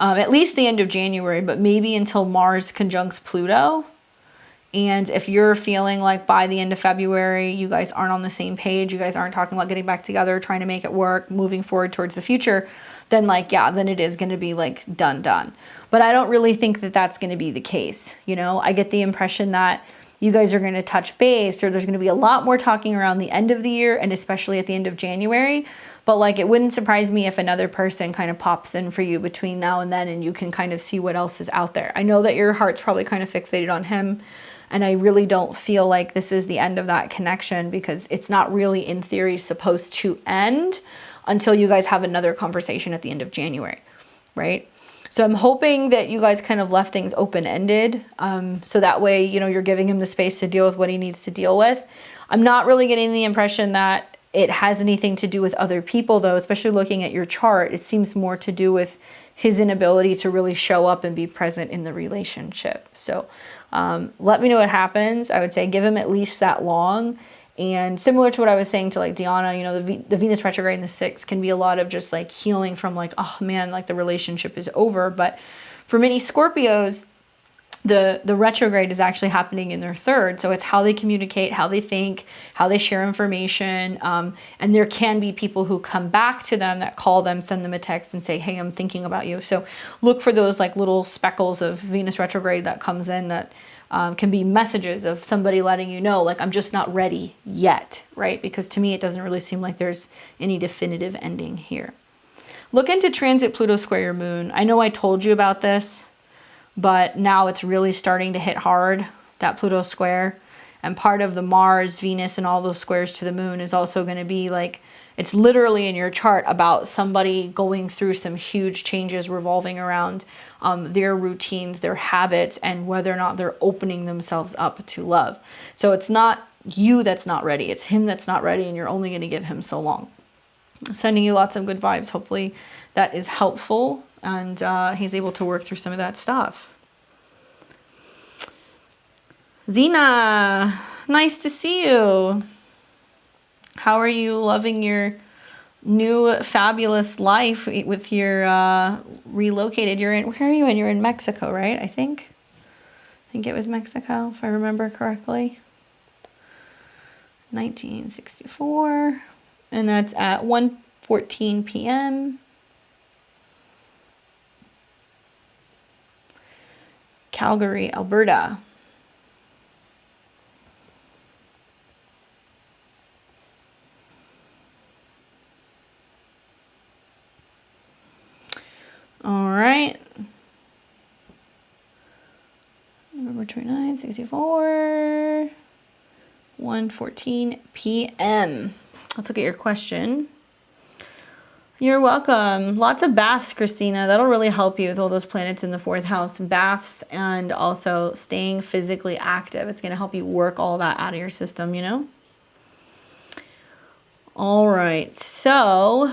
at least the end of January, but maybe until Mars conjuncts Pluto. And if you're feeling like by the end of February, you guys aren't on the same page, you guys aren't talking about getting back together, trying to make it work, moving forward towards the future, then like, yeah, then it is going to be like done. But I don't really think that that's going to be the case. You know, I get the impression that you guys are going to touch base, or there's going to be a lot more talking around the end of the year, and especially at the end of January. But like, it wouldn't surprise me if another person kind of pops in for you between now and then, and you can kind of see what else is out there. I know that your heart's probably kind of fixated on him, and I really don't feel like this is the end of that connection, because it's not really in theory supposed to end until you guys have another conversation at the end of January, right? So I'm hoping that you guys kind of left things open-ended, so that way, you know, you're giving him the space to deal with what he needs to deal with. I'm not really getting the impression that it has anything to do with other people, though, especially looking at your chart. It seems more to do with his inability to really show up and be present in the relationship. So let me know what happens. I would say give him at least that long. And similar to what I was saying to like Diana, you know, the Venus retrograde in the 6th can be a lot of just like healing from like, oh man, like the relationship is over. But for many Scorpios, the retrograde is actually happening in their 3rd. So it's how they communicate, how they think, how they share information. And there can be people who come back to them, that call them, send them a text and say, hey, I'm thinking about you. So look for those like little speckles of Venus retrograde that comes in, that can be messages of somebody letting you know, like, I'm just not ready yet, right? Because to me, it doesn't really seem like there's any definitive ending here. Look into transit Pluto square your moon. I know I told you about this, but now it's really starting to hit hard, that Pluto square. And part of the Mars, Venus, and all those squares to the moon is also going to be like, it's literally in your chart about somebody going through some huge changes revolving around their routines, their habits, and whether or not they're opening themselves up to love. So it's not you that's not ready, it's him that's not ready, and you're only going to give him so long. Sending you lots of good vibes. Hopefully that is helpful, and he's able to work through some of that stuff. Zena, nice to see you. How are you loving your new fabulous life with your relocated? You're in, where are you in? You're in Mexico, right? I think it was Mexico, if I remember correctly. 1964. And that's at 1:14 p.m. Calgary, Alberta. All right. November 29, 64, 1:14 p.m. Let's look at your question. You're welcome. Lots of baths, Christina. That'll really help you with all those planets in the 4th house. Baths and also staying physically active. It's going to help you work all that out of your system, you know? All right. So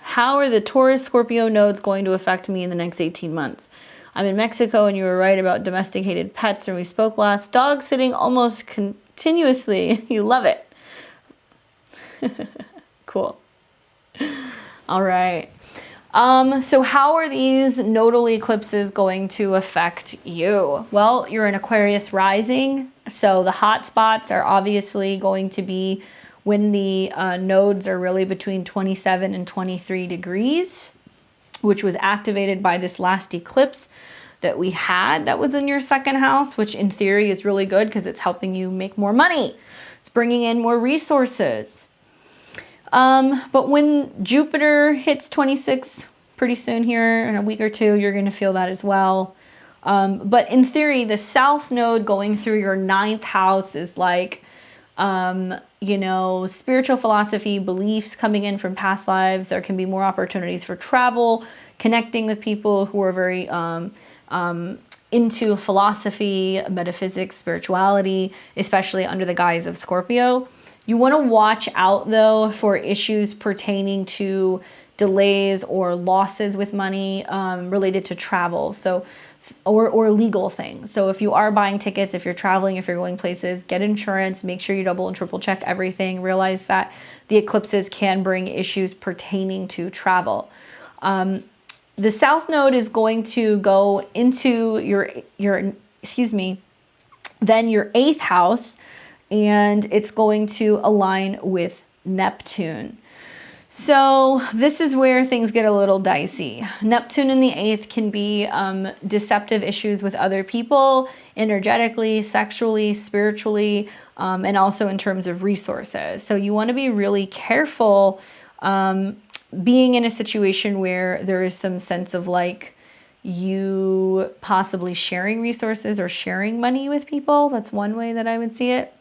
how are the Taurus Scorpio nodes going to affect me in the next 18 months? I'm in Mexico, and you were right about domesticated pets when we spoke last. Dog sitting almost continuously. You love it. Cool. All right. So how are these nodal eclipses going to affect you? Well, you're in Aquarius rising, so the hot spots are obviously going to be when the nodes are really between 27 and 23 degrees, which was activated by this last eclipse that we had that was in your 2nd house, which in theory is really good because it's helping you make more money. It's bringing in more resources. But when Jupiter hits 26 pretty soon here, in a week or two, you're going to feel that as well. But in theory, the South node going through your 9th house is like, you know, spiritual philosophy, beliefs coming in from past lives. There can be more opportunities for travel, connecting with people who are very into philosophy, metaphysics, spirituality, especially under the guise of Scorpio. You want to watch out, though, for issues pertaining to delays or losses with money related to travel, so or legal things. So if you are buying tickets, if you're traveling, if you're going places, get insurance, make sure you double and triple check everything. Realize that the eclipses can bring issues pertaining to travel. The South node is going to go into your then your 8th house, and it's going to align with Neptune. So this is where things get a little dicey. Neptune in the 8th can be deceptive issues with other people, energetically, sexually, spiritually, and also in terms of resources. So you want to be really careful being in a situation where there is some sense of like you possibly sharing resources or sharing money with people. That's one way that I would see it.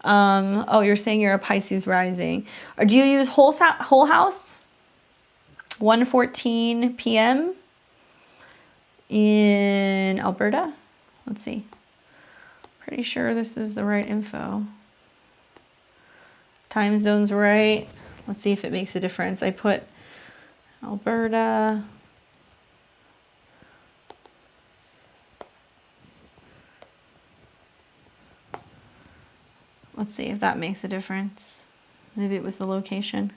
Oh, you're saying you're a Pisces rising. Or do you use whole house? 1:14 p.m. in Alberta. Let's see. Pretty sure this is the right info. Time zone's right. Let's see if it makes a difference. I put Alberta. Let's see if that makes a difference. Maybe it was the location.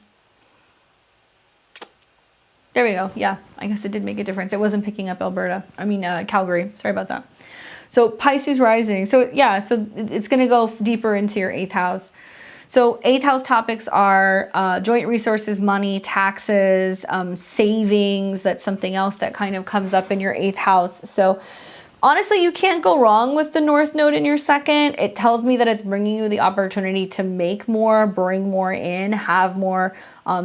There we go. Yeah, I guess it did make a difference. It wasn't picking up Calgary. Sorry about that. So Pisces rising. So yeah, so it's going to go deeper into your 8th house. So 8th house topics are joint resources, money, taxes, savings. That's something else that kind of comes up in your 8th house. So honestly, you can't go wrong with the North node in your 2nd. It tells me that it's bringing you the opportunity to make more, bring more in, have more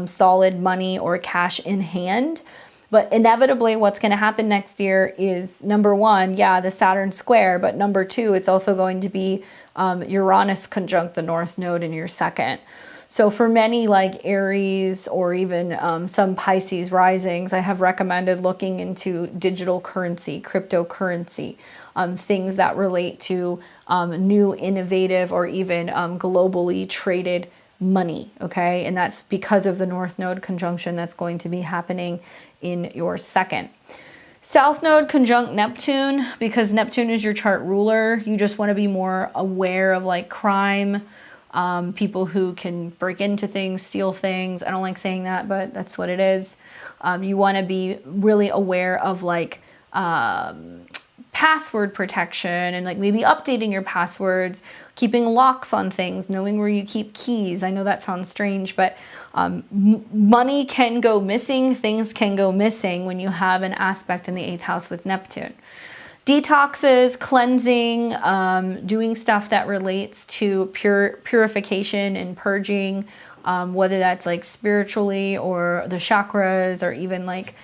solid money or cash in hand. But inevitably, what's going to happen next year is, number one, yeah, the Saturn square. But number two, it's also going to be Uranus conjunct the North node in your 2nd. So for many like Aries or even some Pisces risings, I have recommended looking into digital currency, cryptocurrency, things that relate to new, innovative, or even globally traded money, okay? And that's because of the North node conjunction that's going to be happening in your 2nd. South node conjunct Neptune, because Neptune is your chart ruler. You just want to be more aware of like crime, people who can break into things, steal things. I don't like saying that, but that's what it is. You want to be really aware of like password protection and like maybe updating your passwords, keeping locks on things, knowing where you keep keys. I know that sounds strange, but money can go missing, things can go missing when you have an aspect in the 8th house with Neptune. Detoxes, cleansing, doing stuff that relates to purification and purging, whether that's like spiritually or the chakras or even like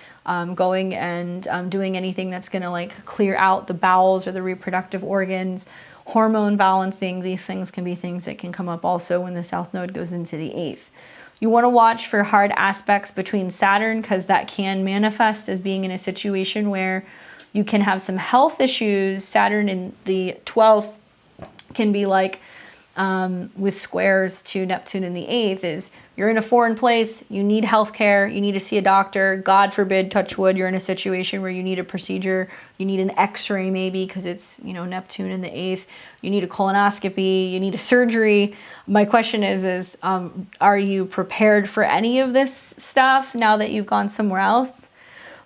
going and doing anything that's going to like clear out the bowels or the reproductive organs. Hormone balancing, these things can be things that can come up also when the South Node goes into the 8th. You want to watch for hard aspects between Saturn, because that can manifest as being in a situation where you can have some health issues. Saturn in the 12th can be like, with squares to Neptune in the 8th, is you're in a foreign place, you need health care, you need to see a doctor, God forbid, touch wood, you're in a situation where you need a procedure, you need an x-ray maybe because it's, you know, Neptune in the 8th, you need a colonoscopy, you need a surgery. My question is are you prepared for any of this stuff now that you've gone somewhere else?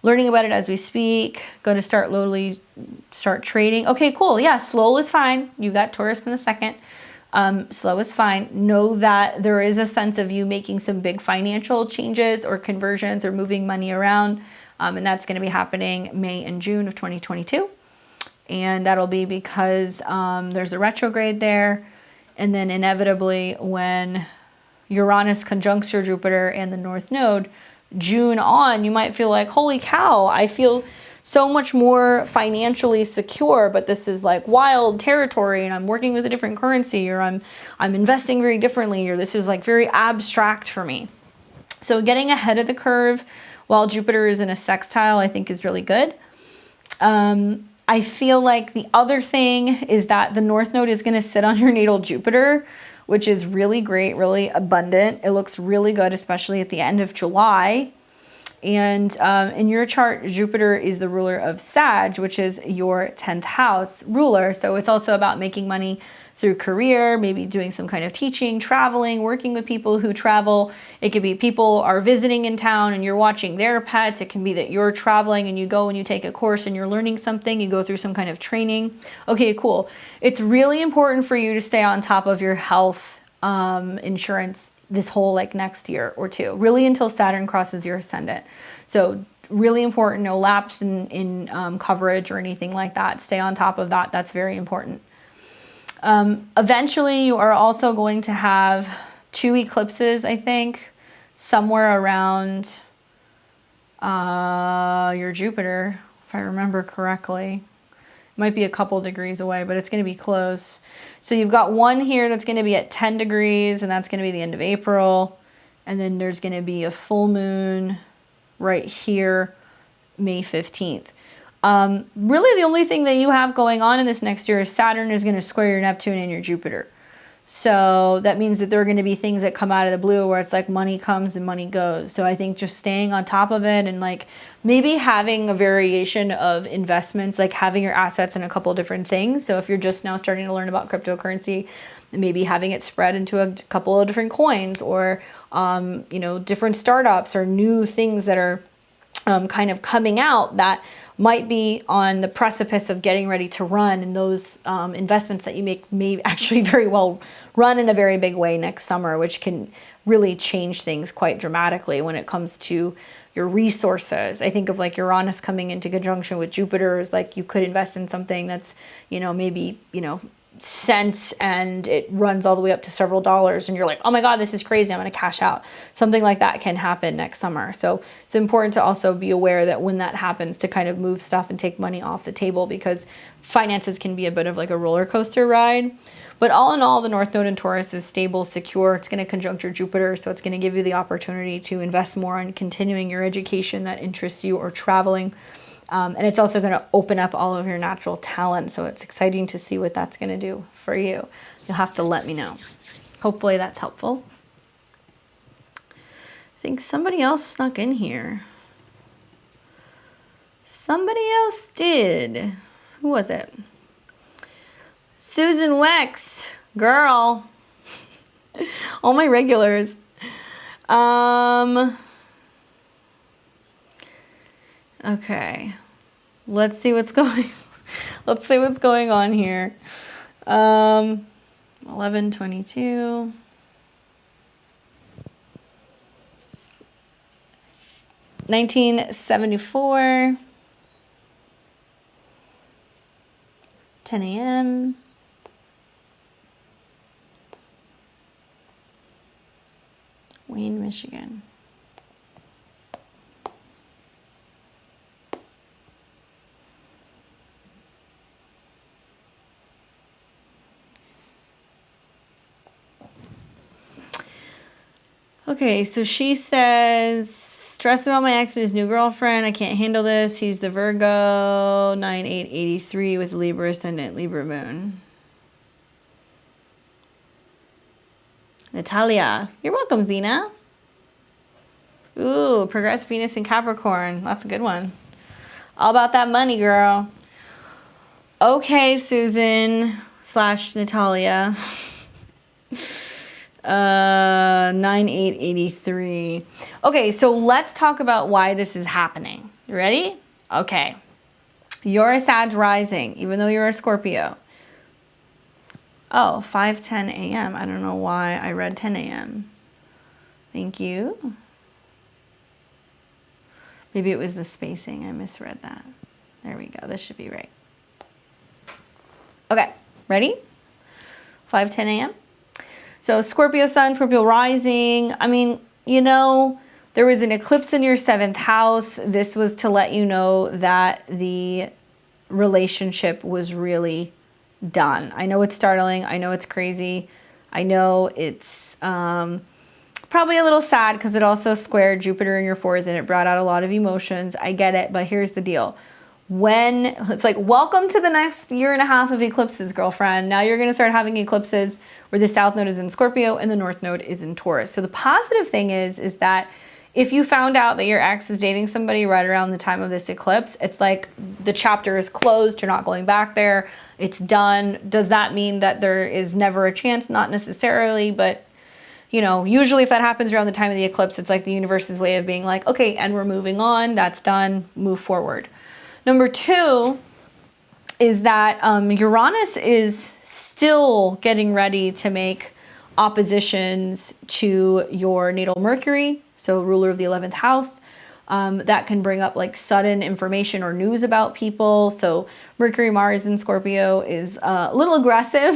Learning about it as we speak, going to start trading. Okay, cool, yeah, slow is fine. You've got Taurus in the 2nd. Slow is fine. Know that there is a sense of you making some big financial changes or conversions or moving money around. And that's going to be happening May and June of 2022. And that'll be because there's a retrograde there. And then inevitably when Uranus conjuncts your Jupiter and the North Node, June on, you might feel like, holy cow, I feel so much more financially secure, but this is like wild territory and I'm working with a different currency, or I'm investing very differently, or this is like very abstract for me. So getting ahead of the curve while Jupiter is in a sextile, I think is really good. I feel like the other thing is that the North Node is going to sit on your natal Jupiter, which is really great, really abundant. It looks really good, especially at the end of July. And in your chart, Jupiter is the ruler of Sag, which is your 10th house ruler. So it's also about making money through career, maybe doing some kind of teaching, traveling, working with people who travel. It could be people are visiting in town and you're watching their pets. It can be that you're traveling and you go and you take a course and you're learning something. You go through some kind of training. Okay, cool. It's really important for you to stay on top of your health insurance this whole like next year or two, really until Saturn crosses your ascendant. So really important, no lapse in coverage or anything like that. Stay on top of that. That's very important. Eventually you are also going to have 2 eclipses, I think, somewhere around your Jupiter, if I remember correctly. Might be a couple degrees away, but it's going to be close. So you've got one here that's going to be at 10 degrees, and that's going to be the end of April. And then there's going to be a full moon right here, May 15th. Really the only thing that you have going on in this next year is Saturn is going to square your Neptune and your Jupiter. So that means that there are going to be things that come out of the blue where it's like money comes and money goes. So I think just staying on top of it and like maybe having a variation of investments, like having your assets in a couple different things. So if you're just now starting to learn about cryptocurrency, maybe having it spread into a couple of different coins, or, you know, different startups or new things that are kind of coming out that might be on the precipice of getting ready to run, and those investments that you make may actually very well run in a very big way next summer, which can really change things quite dramatically when it comes to your resources. I think of like Uranus coming into conjunction with Jupiter is like you could invest in something that's, you know, maybe, you know, cents and it runs all the way up to several dollars and you're like, oh my God, this is crazy, I'm gonna cash out. Something like that can happen next summer. So it's important to also be aware that when that happens to kind of move stuff and take money off the table, because finances can be a bit of like a roller coaster ride. But all in all, the North Node in Taurus is stable, secure. It's going to conjunct your Jupiter, so it's going to give you the opportunity to invest more on continuing your education that interests you or traveling. And it's also going to open up all of your natural talent, so it's exciting to see what that's going to do for you. You'll have to let me know. Hopefully that's helpful. I think somebody else snuck in here. Somebody else did. Who was it? Susan Wex, girl. All my regulars. Okay. Let's see what's going. Let's see what's going on here. 11:22. 1974. 10 a.m. Wayne, Michigan. Okay, so she says, stressed about my ex and his new girlfriend. I can't handle this. He's the Virgo, 9/8/83 with Libra ascendant, Libra moon. Natalia. You're welcome, Zena. Ooh, progressed Venus in Capricorn. That's a good one. All about that money, girl. Okay, Susan / Natalia. 9/8/83. Okay, so let's talk about why this is happening. You ready? Okay. You're a Sag rising, even though you're a Scorpio. Oh, 5:10 a.m. I don't know why I read 10 a.m. Thank you. Maybe it was the spacing. I misread that. There we go. This should be right. Okay, ready? 5:10 a.m. So Scorpio sun, Scorpio rising. I mean, you know, there was an eclipse in your 7th house. This was to let you know that the relationship was really done. I know it's startling. I know it's crazy. I know it's probably a little sad because it also squared Jupiter in your 4th and it brought out a lot of emotions. I get it, but here's the deal. When it's like, welcome to the next 1.5 years of eclipses, girlfriend. Now you're going to start having eclipses where the South Node is in Scorpio and the North Node is in Taurus. So the positive thing is that if you found out that your ex is dating somebody right around the time of this eclipse, it's like the chapter is closed. You're not going back there. It's done. Does that mean that there is never a chance? Not necessarily, but you know, usually if that happens around the time of the eclipse, it's like the universe's way of being like, okay, and we're moving on. That's done. Move forward. Number 2 is that Uranus is still getting ready to make oppositions to your natal Mercury, so ruler of the 11th house. That can bring up like sudden information or news about people. So Mercury, Mars in Scorpio is a little aggressive.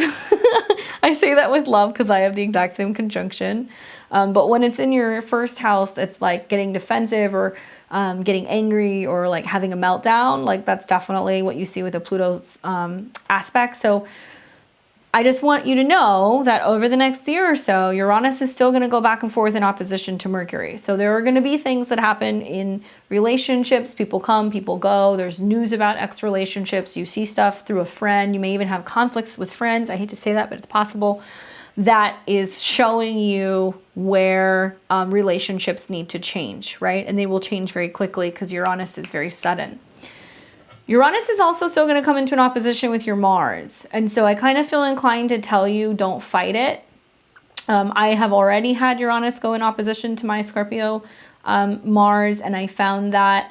I say that with love because I have the exact same conjunction. But when it's in your 1st house, it's like getting defensive or getting angry or like having a meltdown. Like that's definitely what you see with the Pluto's aspect. So I just want you to know that over the next year or so, Uranus is still going to go back and forth in opposition to Mercury. So there are going to be things that happen in relationships. People come, people go. There's news about ex relationships. You see stuff through a friend. You may even have conflicts with friends. I hate to say that, but it's possible. That is showing you where relationships need to change, right? And they will change very quickly because Uranus is very sudden. Uranus is also still going to come into an opposition with your Mars. And so I kind of feel inclined to tell you, don't fight it. I have already had Uranus go in opposition to my Scorpio Mars, and I found that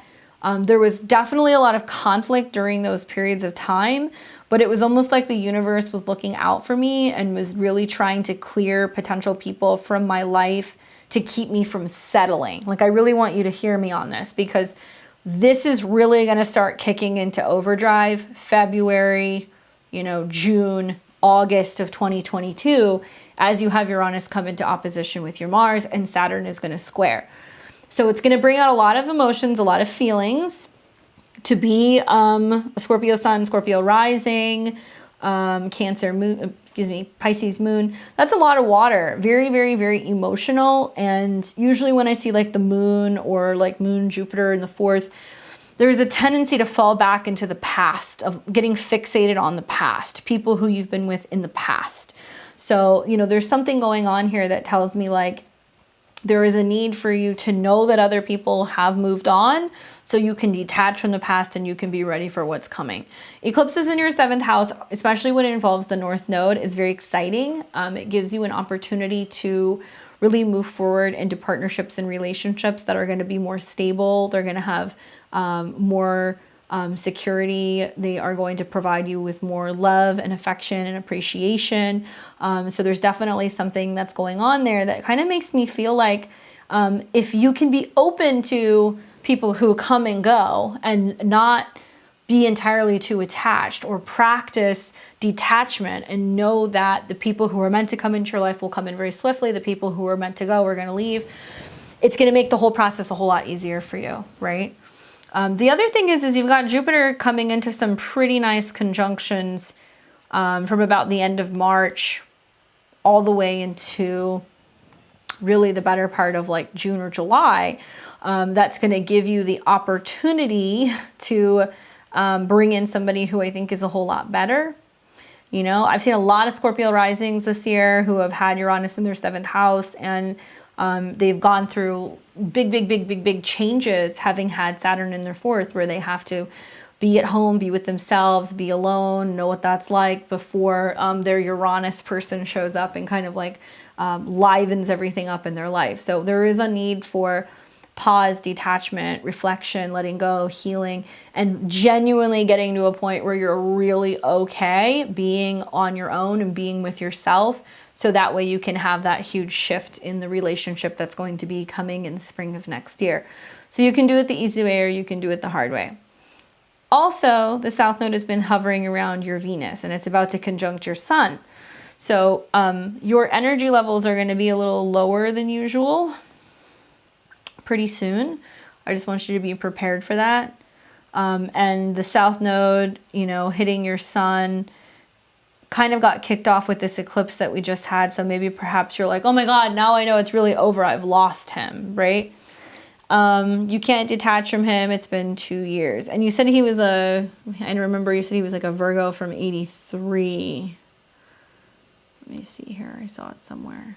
there was definitely a lot of conflict during those periods of time, but it was almost like the universe was looking out for me and was really trying to clear potential people from my life to keep me from settling. Like, I really want you to hear me on this because this is really going to start kicking into overdrive February, June, August of 2022, as you have Uranus come into opposition with your Mars and Saturn is going to square. So it's going to bring out a lot of emotions, a lot of feelings. To be a Scorpio sun, Scorpio rising, Cancer moon, Pisces moon, that's a lot of water. Very, very, very emotional. And usually when I see like the moon or like moon Jupiter in the 4th, there's a tendency to fall back into the past, of getting fixated on the past, people who you've been with in the past. So, there's something going on here that tells me like there is a need for you to know that other people have moved on, so you can detach from the past and you can be ready for what's coming. Eclipses in your 7th house, especially when it involves the North Node, is very exciting. It gives you an opportunity to really move forward into partnerships and relationships that are going to be more stable. They're going to have more security. They are going to provide you with more love and affection and appreciation. So there's definitely something that's going on there that kind of makes me feel like if you can be open to people who come and go and not be entirely too attached, or practice detachment and know that the people who are meant to come into your life will come in very swiftly. The people who are meant to go are going to leave. It's going to make the whole process a whole lot easier for you, right? The other thing is you've got Jupiter coming into some pretty nice conjunctions from about the end of March all the way into really the better part of like June or July, that's going to give you the opportunity to bring in somebody who I think is a whole lot better. You know, I've seen a lot of Scorpio risings this year who have had Uranus in their 7th house, and they've gone through big changes having had Saturn in their 4th, where they have to be at home, be with themselves, be alone, know what that's like before their Uranus person shows up and kind of like livens everything up in their life. So there is a need for pause, detachment, reflection, letting go, healing, and genuinely getting to a point where you're really okay being on your own and being with yourself. So that way you can have that huge shift in the relationship that's going to be coming in the spring of next year. So you can do it the easy way or you can do it the hard way. Also, the South Node has been hovering around your Venus and it's about to conjunct your Sun. So your energy levels are going to be a little lower than usual pretty soon. I just want you to be prepared for that. And the South Node, you know, hitting your Sun kind of got kicked off with this eclipse that we just had. So maybe perhaps you're like, oh my God, now I know it's really over. I've lost him, right? You can't detach from him. It's been 2 years. And you said he was I remember you said he was like a Virgo from 83. Let me see here. I saw it somewhere.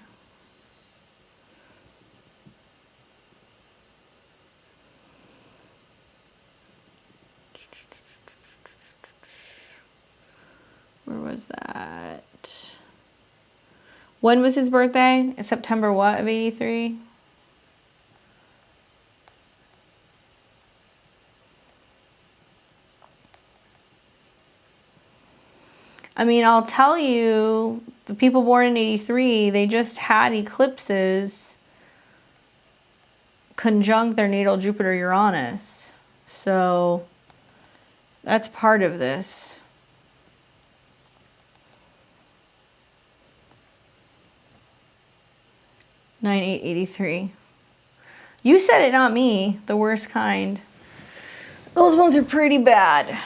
Where was that? When was his birthday? September what of 83? I mean, I'll tell you, the people born in 83, they just had eclipses conjunct their natal Jupiter Uranus. So that's part of this. 9/8/83. You said it, not me. The worst kind. Those ones are pretty bad.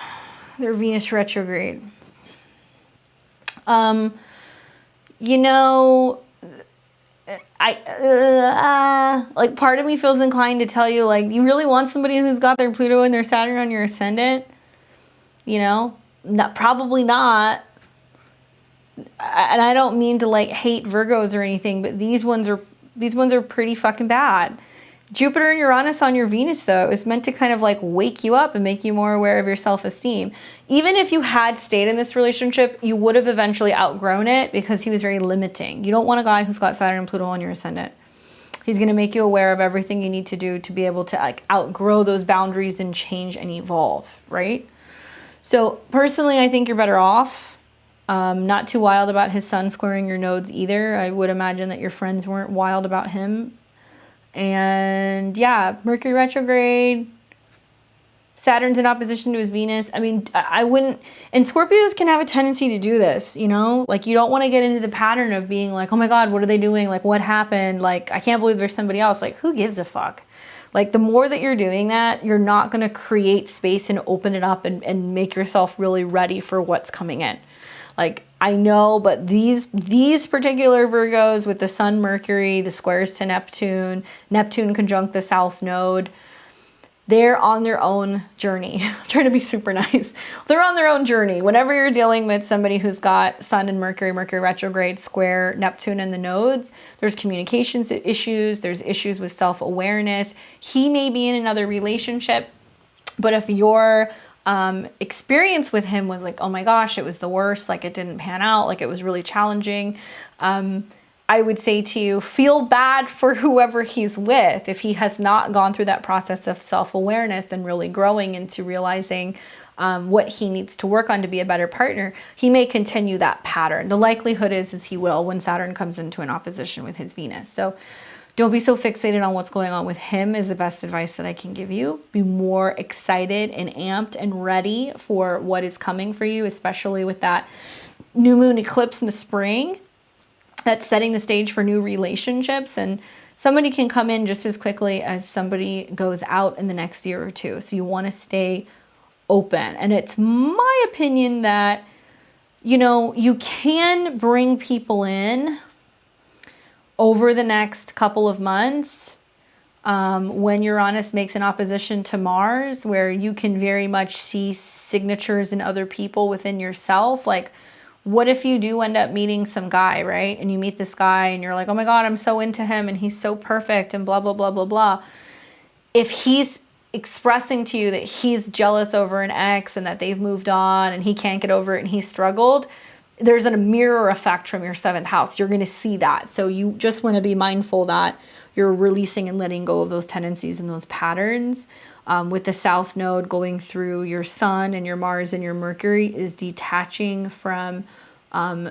They're Venus retrograde. You know, like part of me feels inclined to tell you, like, you really want somebody who's got their Pluto and their Saturn on your ascendant? You know, probably not. And I don't mean to like hate Virgos or anything, but these ones are pretty fucking bad. Jupiter and Uranus on your Venus, though, is meant to kind of like wake you up and make you more aware of your self-esteem. Even if you had stayed in this relationship, you would have eventually outgrown it because he was very limiting. You don't want a guy who's got Saturn and Pluto on your ascendant. He's going to make you aware of everything you need to do to be able to like outgrow those boundaries and change and evolve, right? So personally, I think you're better off. Not too wild about his Sun squaring your nodes either. I would imagine that your friends weren't wild about him. And yeah, Mercury retrograde, Saturn's in opposition to his Venus. I mean, I wouldn't, and Scorpios can have a tendency to do this, you know? Like, you don't want to get into the pattern of being like, oh my God, what are they doing? Like, what happened? Like, I can't believe there's somebody else. Like, who gives a fuck? Like, the more that you're doing that, you're not going to create space and open it up and make yourself really ready for what's coming in. Like, I know, but these particular Virgos with the Sun, Mercury, the squares to Neptune, Neptune conjunct the South Node, they're on their own journey. I'm trying to be super nice. They're on their own journey. Whenever you're dealing with somebody who's got Sun and Mercury retrograde, square Neptune and the nodes, there's communications issues, there's issues with self-awareness. He may be in another relationship, but if you're experience with him was like, oh my gosh, it was the worst, like it didn't pan out, like it was really challenging, I would say to you, feel bad for whoever he's with if he has not gone through that process of self-awareness and really growing into realizing what he needs to work on to be a better partner. He may continue that pattern. The likelihood is he will when Saturn comes into an opposition with his Venus. So don't be so fixated on what's going on with him is the best advice that I can give you. Be more excited and amped and ready for what is coming for you, especially with that new moon eclipse in the spring. That's setting the stage for new relationships, and somebody can come in just as quickly as somebody goes out in the next year or two. So you want to stay open. And it's my opinion that, you know, you can bring people in over the next couple of months, when Uranus makes an opposition to Mars, where you can very much see signatures in other people within yourself. Like, what if you do end up meeting some guy, right? And you meet this guy and you're like, oh my God, I'm so into him and he's so perfect and blah, blah, blah, blah, blah. If he's expressing to you that he's jealous over an ex and that they've moved on and he can't get over it and he's struggled, there's a mirror effect from your 7th house. You're going to see that. So you just want to be mindful that you're releasing and letting go of those tendencies and those patterns. With the South Node going through your Sun and your Mars and your Mercury is detaching from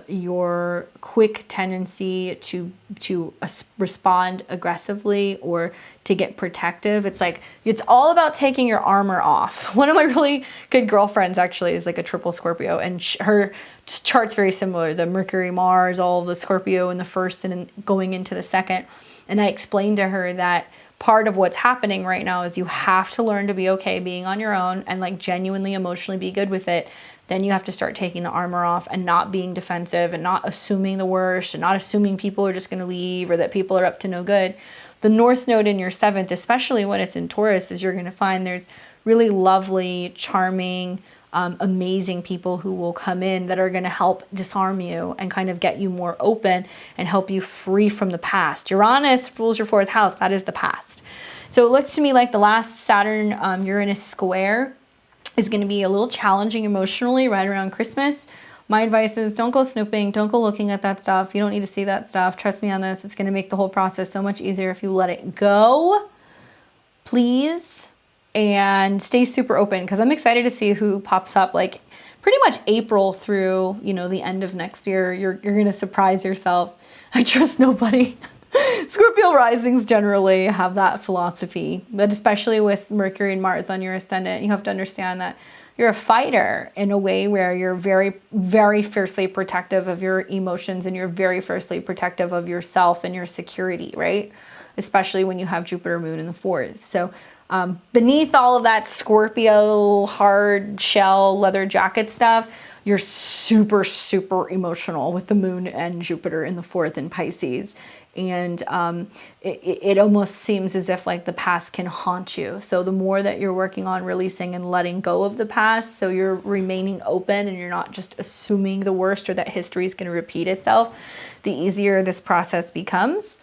your quick tendency to respond aggressively or to get protective. It's like, it's all about taking your armor off. One of my really good girlfriends actually is like a triple Scorpio, and her chart's very similar. The Mercury, Mars, all of the Scorpio in the first and going into the second. And I explained to her that part of what's happening right now is you have to learn to be okay being on your own and like genuinely emotionally be good with it. Then you have to start taking the armor off and not being defensive and not assuming the worst and not assuming people are just going to leave or that people are up to no good. The North Node in your 7th, especially when it's in Taurus, is you're going to find there's really lovely, charming, amazing people who will come in that are going to help disarm you and kind of get you more open and help you free from the past. Uranus rules your 4th house. That is the past. So it looks to me like the last Saturn Uranus square is going to be a little challenging emotionally right around Christmas. My advice is don't go snooping. Don't go looking at that stuff. You don't need to see that stuff. Trust me on this. It's going to make the whole process so much easier if you let it go. Please. And stay super open, because I'm excited to see who pops up like pretty much April through, you know, the end of next year. You're going to surprise yourself. I trust nobody. Scorpio risings generally have that philosophy, but especially with Mercury and Mars on your ascendant, you have to understand that you're a fighter in a way where you're very, very fiercely protective of your emotions and you're very fiercely protective of yourself and your security, right? Especially when you have Jupiter, Moon in the 4th. So beneath all of that Scorpio, hard shell, leather jacket stuff, you're super, super emotional with the Moon and Jupiter in the 4th in Pisces. And it almost seems as if like the past can haunt you. So the more that you're working on releasing and letting go of the past, so you're remaining open and you're not just assuming the worst or that history is going to repeat itself, the easier this process becomes.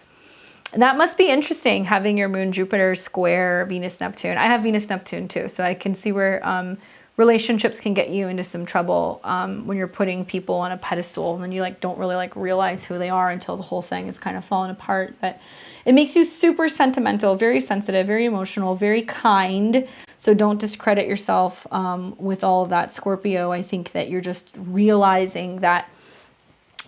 And that must be interesting, having your Moon, Jupiter square Venus, Neptune. I have Venus, Neptune too, so I can see where relationships can get you into some trouble when you're putting people on a pedestal and then you like don't really like realize who they are until the whole thing is kind of falling apart. But it makes you super sentimental, very sensitive, very emotional, very kind. So don't discredit yourself with all of that, Scorpio. I think that you're just realizing that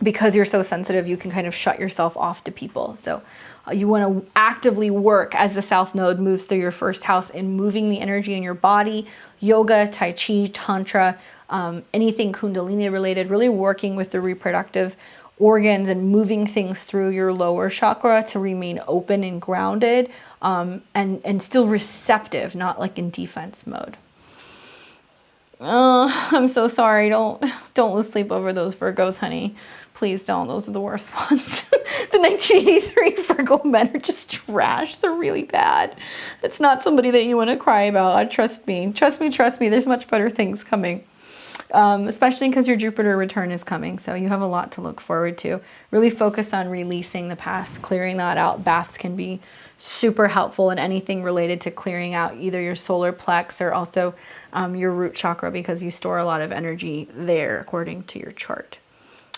because you're so sensitive, you can kind of shut yourself off to people. So you want to actively work as the South Node moves through your 1st house in moving the energy in your body, yoga, Tai Chi, Tantra, anything Kundalini related, really working with the reproductive organs and moving things through your lower chakra to remain open and grounded and still receptive, not like in defense mode. I'm so sorry. Don't lose sleep over those Virgos, honey. Please don't. Those are the worst ones. The 1983 Virgo men are just trash. They're really bad. It's not somebody that you want to cry about. Trust me. Trust me. Trust me. There's much better things coming. Especially because your Jupiter return is coming. So you have a lot to look forward to. Really focus on releasing the past, clearing that out. Baths can be super helpful in anything related to clearing out either your solar plex or also your root chakra, because you store a lot of energy there according to your chart.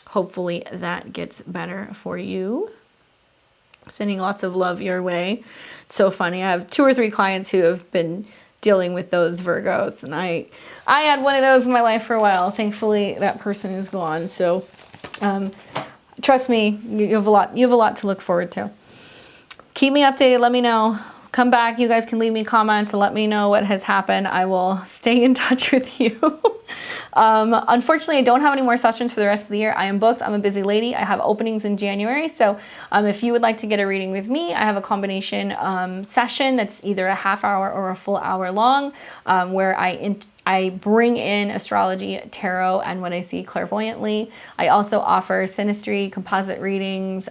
Hopefully that gets better for you. Sending lots of love your way. It's so funny. I have 2 or 3 clients who have been dealing with those Virgos, and I had one of those in my life for a while. Thankfully, that person is gone. So trust me, you have a lot to look forward to. Keep me updated. Let me know. Come back. You guys can leave me comments to let me know what has happened. I will stay in touch with you. Unfortunately, I don't have any more sessions for the rest of the year. I am booked. I'm a busy lady. I have openings in January. So if you would like to get a reading with me, I have a combination session that's either a half hour or a full hour long, where I bring in astrology, tarot, and what I see clairvoyantly. I also offer synastry, composite readings.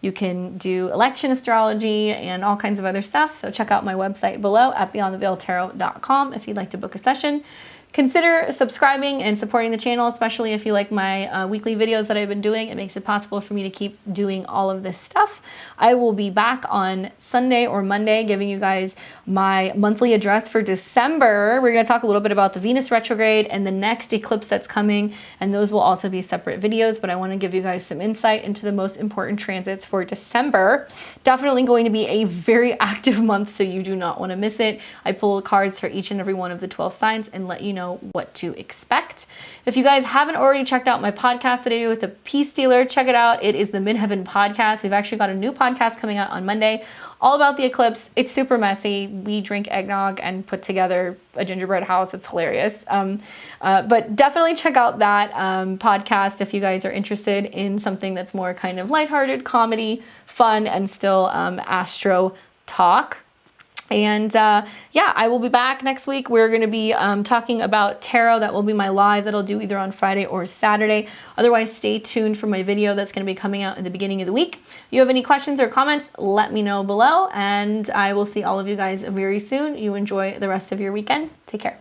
You can do election astrology and all kinds of other stuff. So check out my website below at beyondtheveiltarot.com if you'd like to book a session. Consider subscribing and supporting the channel, especially if you like my weekly videos that I've been doing. It makes it possible for me to keep doing all of this stuff. I will be back on Sunday or Monday giving you guys my monthly address for December. We're going to talk a little bit about the Venus retrograde and the next eclipse that's coming, and those will also be separate videos, but I want to give you guys some insight into the most important transits for December. Definitely going to be a very active month, so you do not want to miss it. I pull cards for each and every one of the 12 signs and let you know what to expect. If you guys haven't already checked out my podcast that I do with the Peace Dealer, check it out. It is the Midheaven Podcast. We've actually got a new podcast coming out on Monday, all about the eclipse. It's super messy. We drink eggnog and put together a gingerbread house. It's hilarious. But definitely check out that podcast if you guys are interested in something that's more kind of lighthearted, comedy, fun, and still astro talk. And yeah, I will be back next week. We're going to be talking about tarot. That will be my live that I'll do either on Friday or Saturday. Otherwise, stay tuned for my video that's going to be coming out in the beginning of the week. If you have any questions or comments, let me know below, and I will see all of you guys very soon. You enjoy the rest of your weekend. Take care.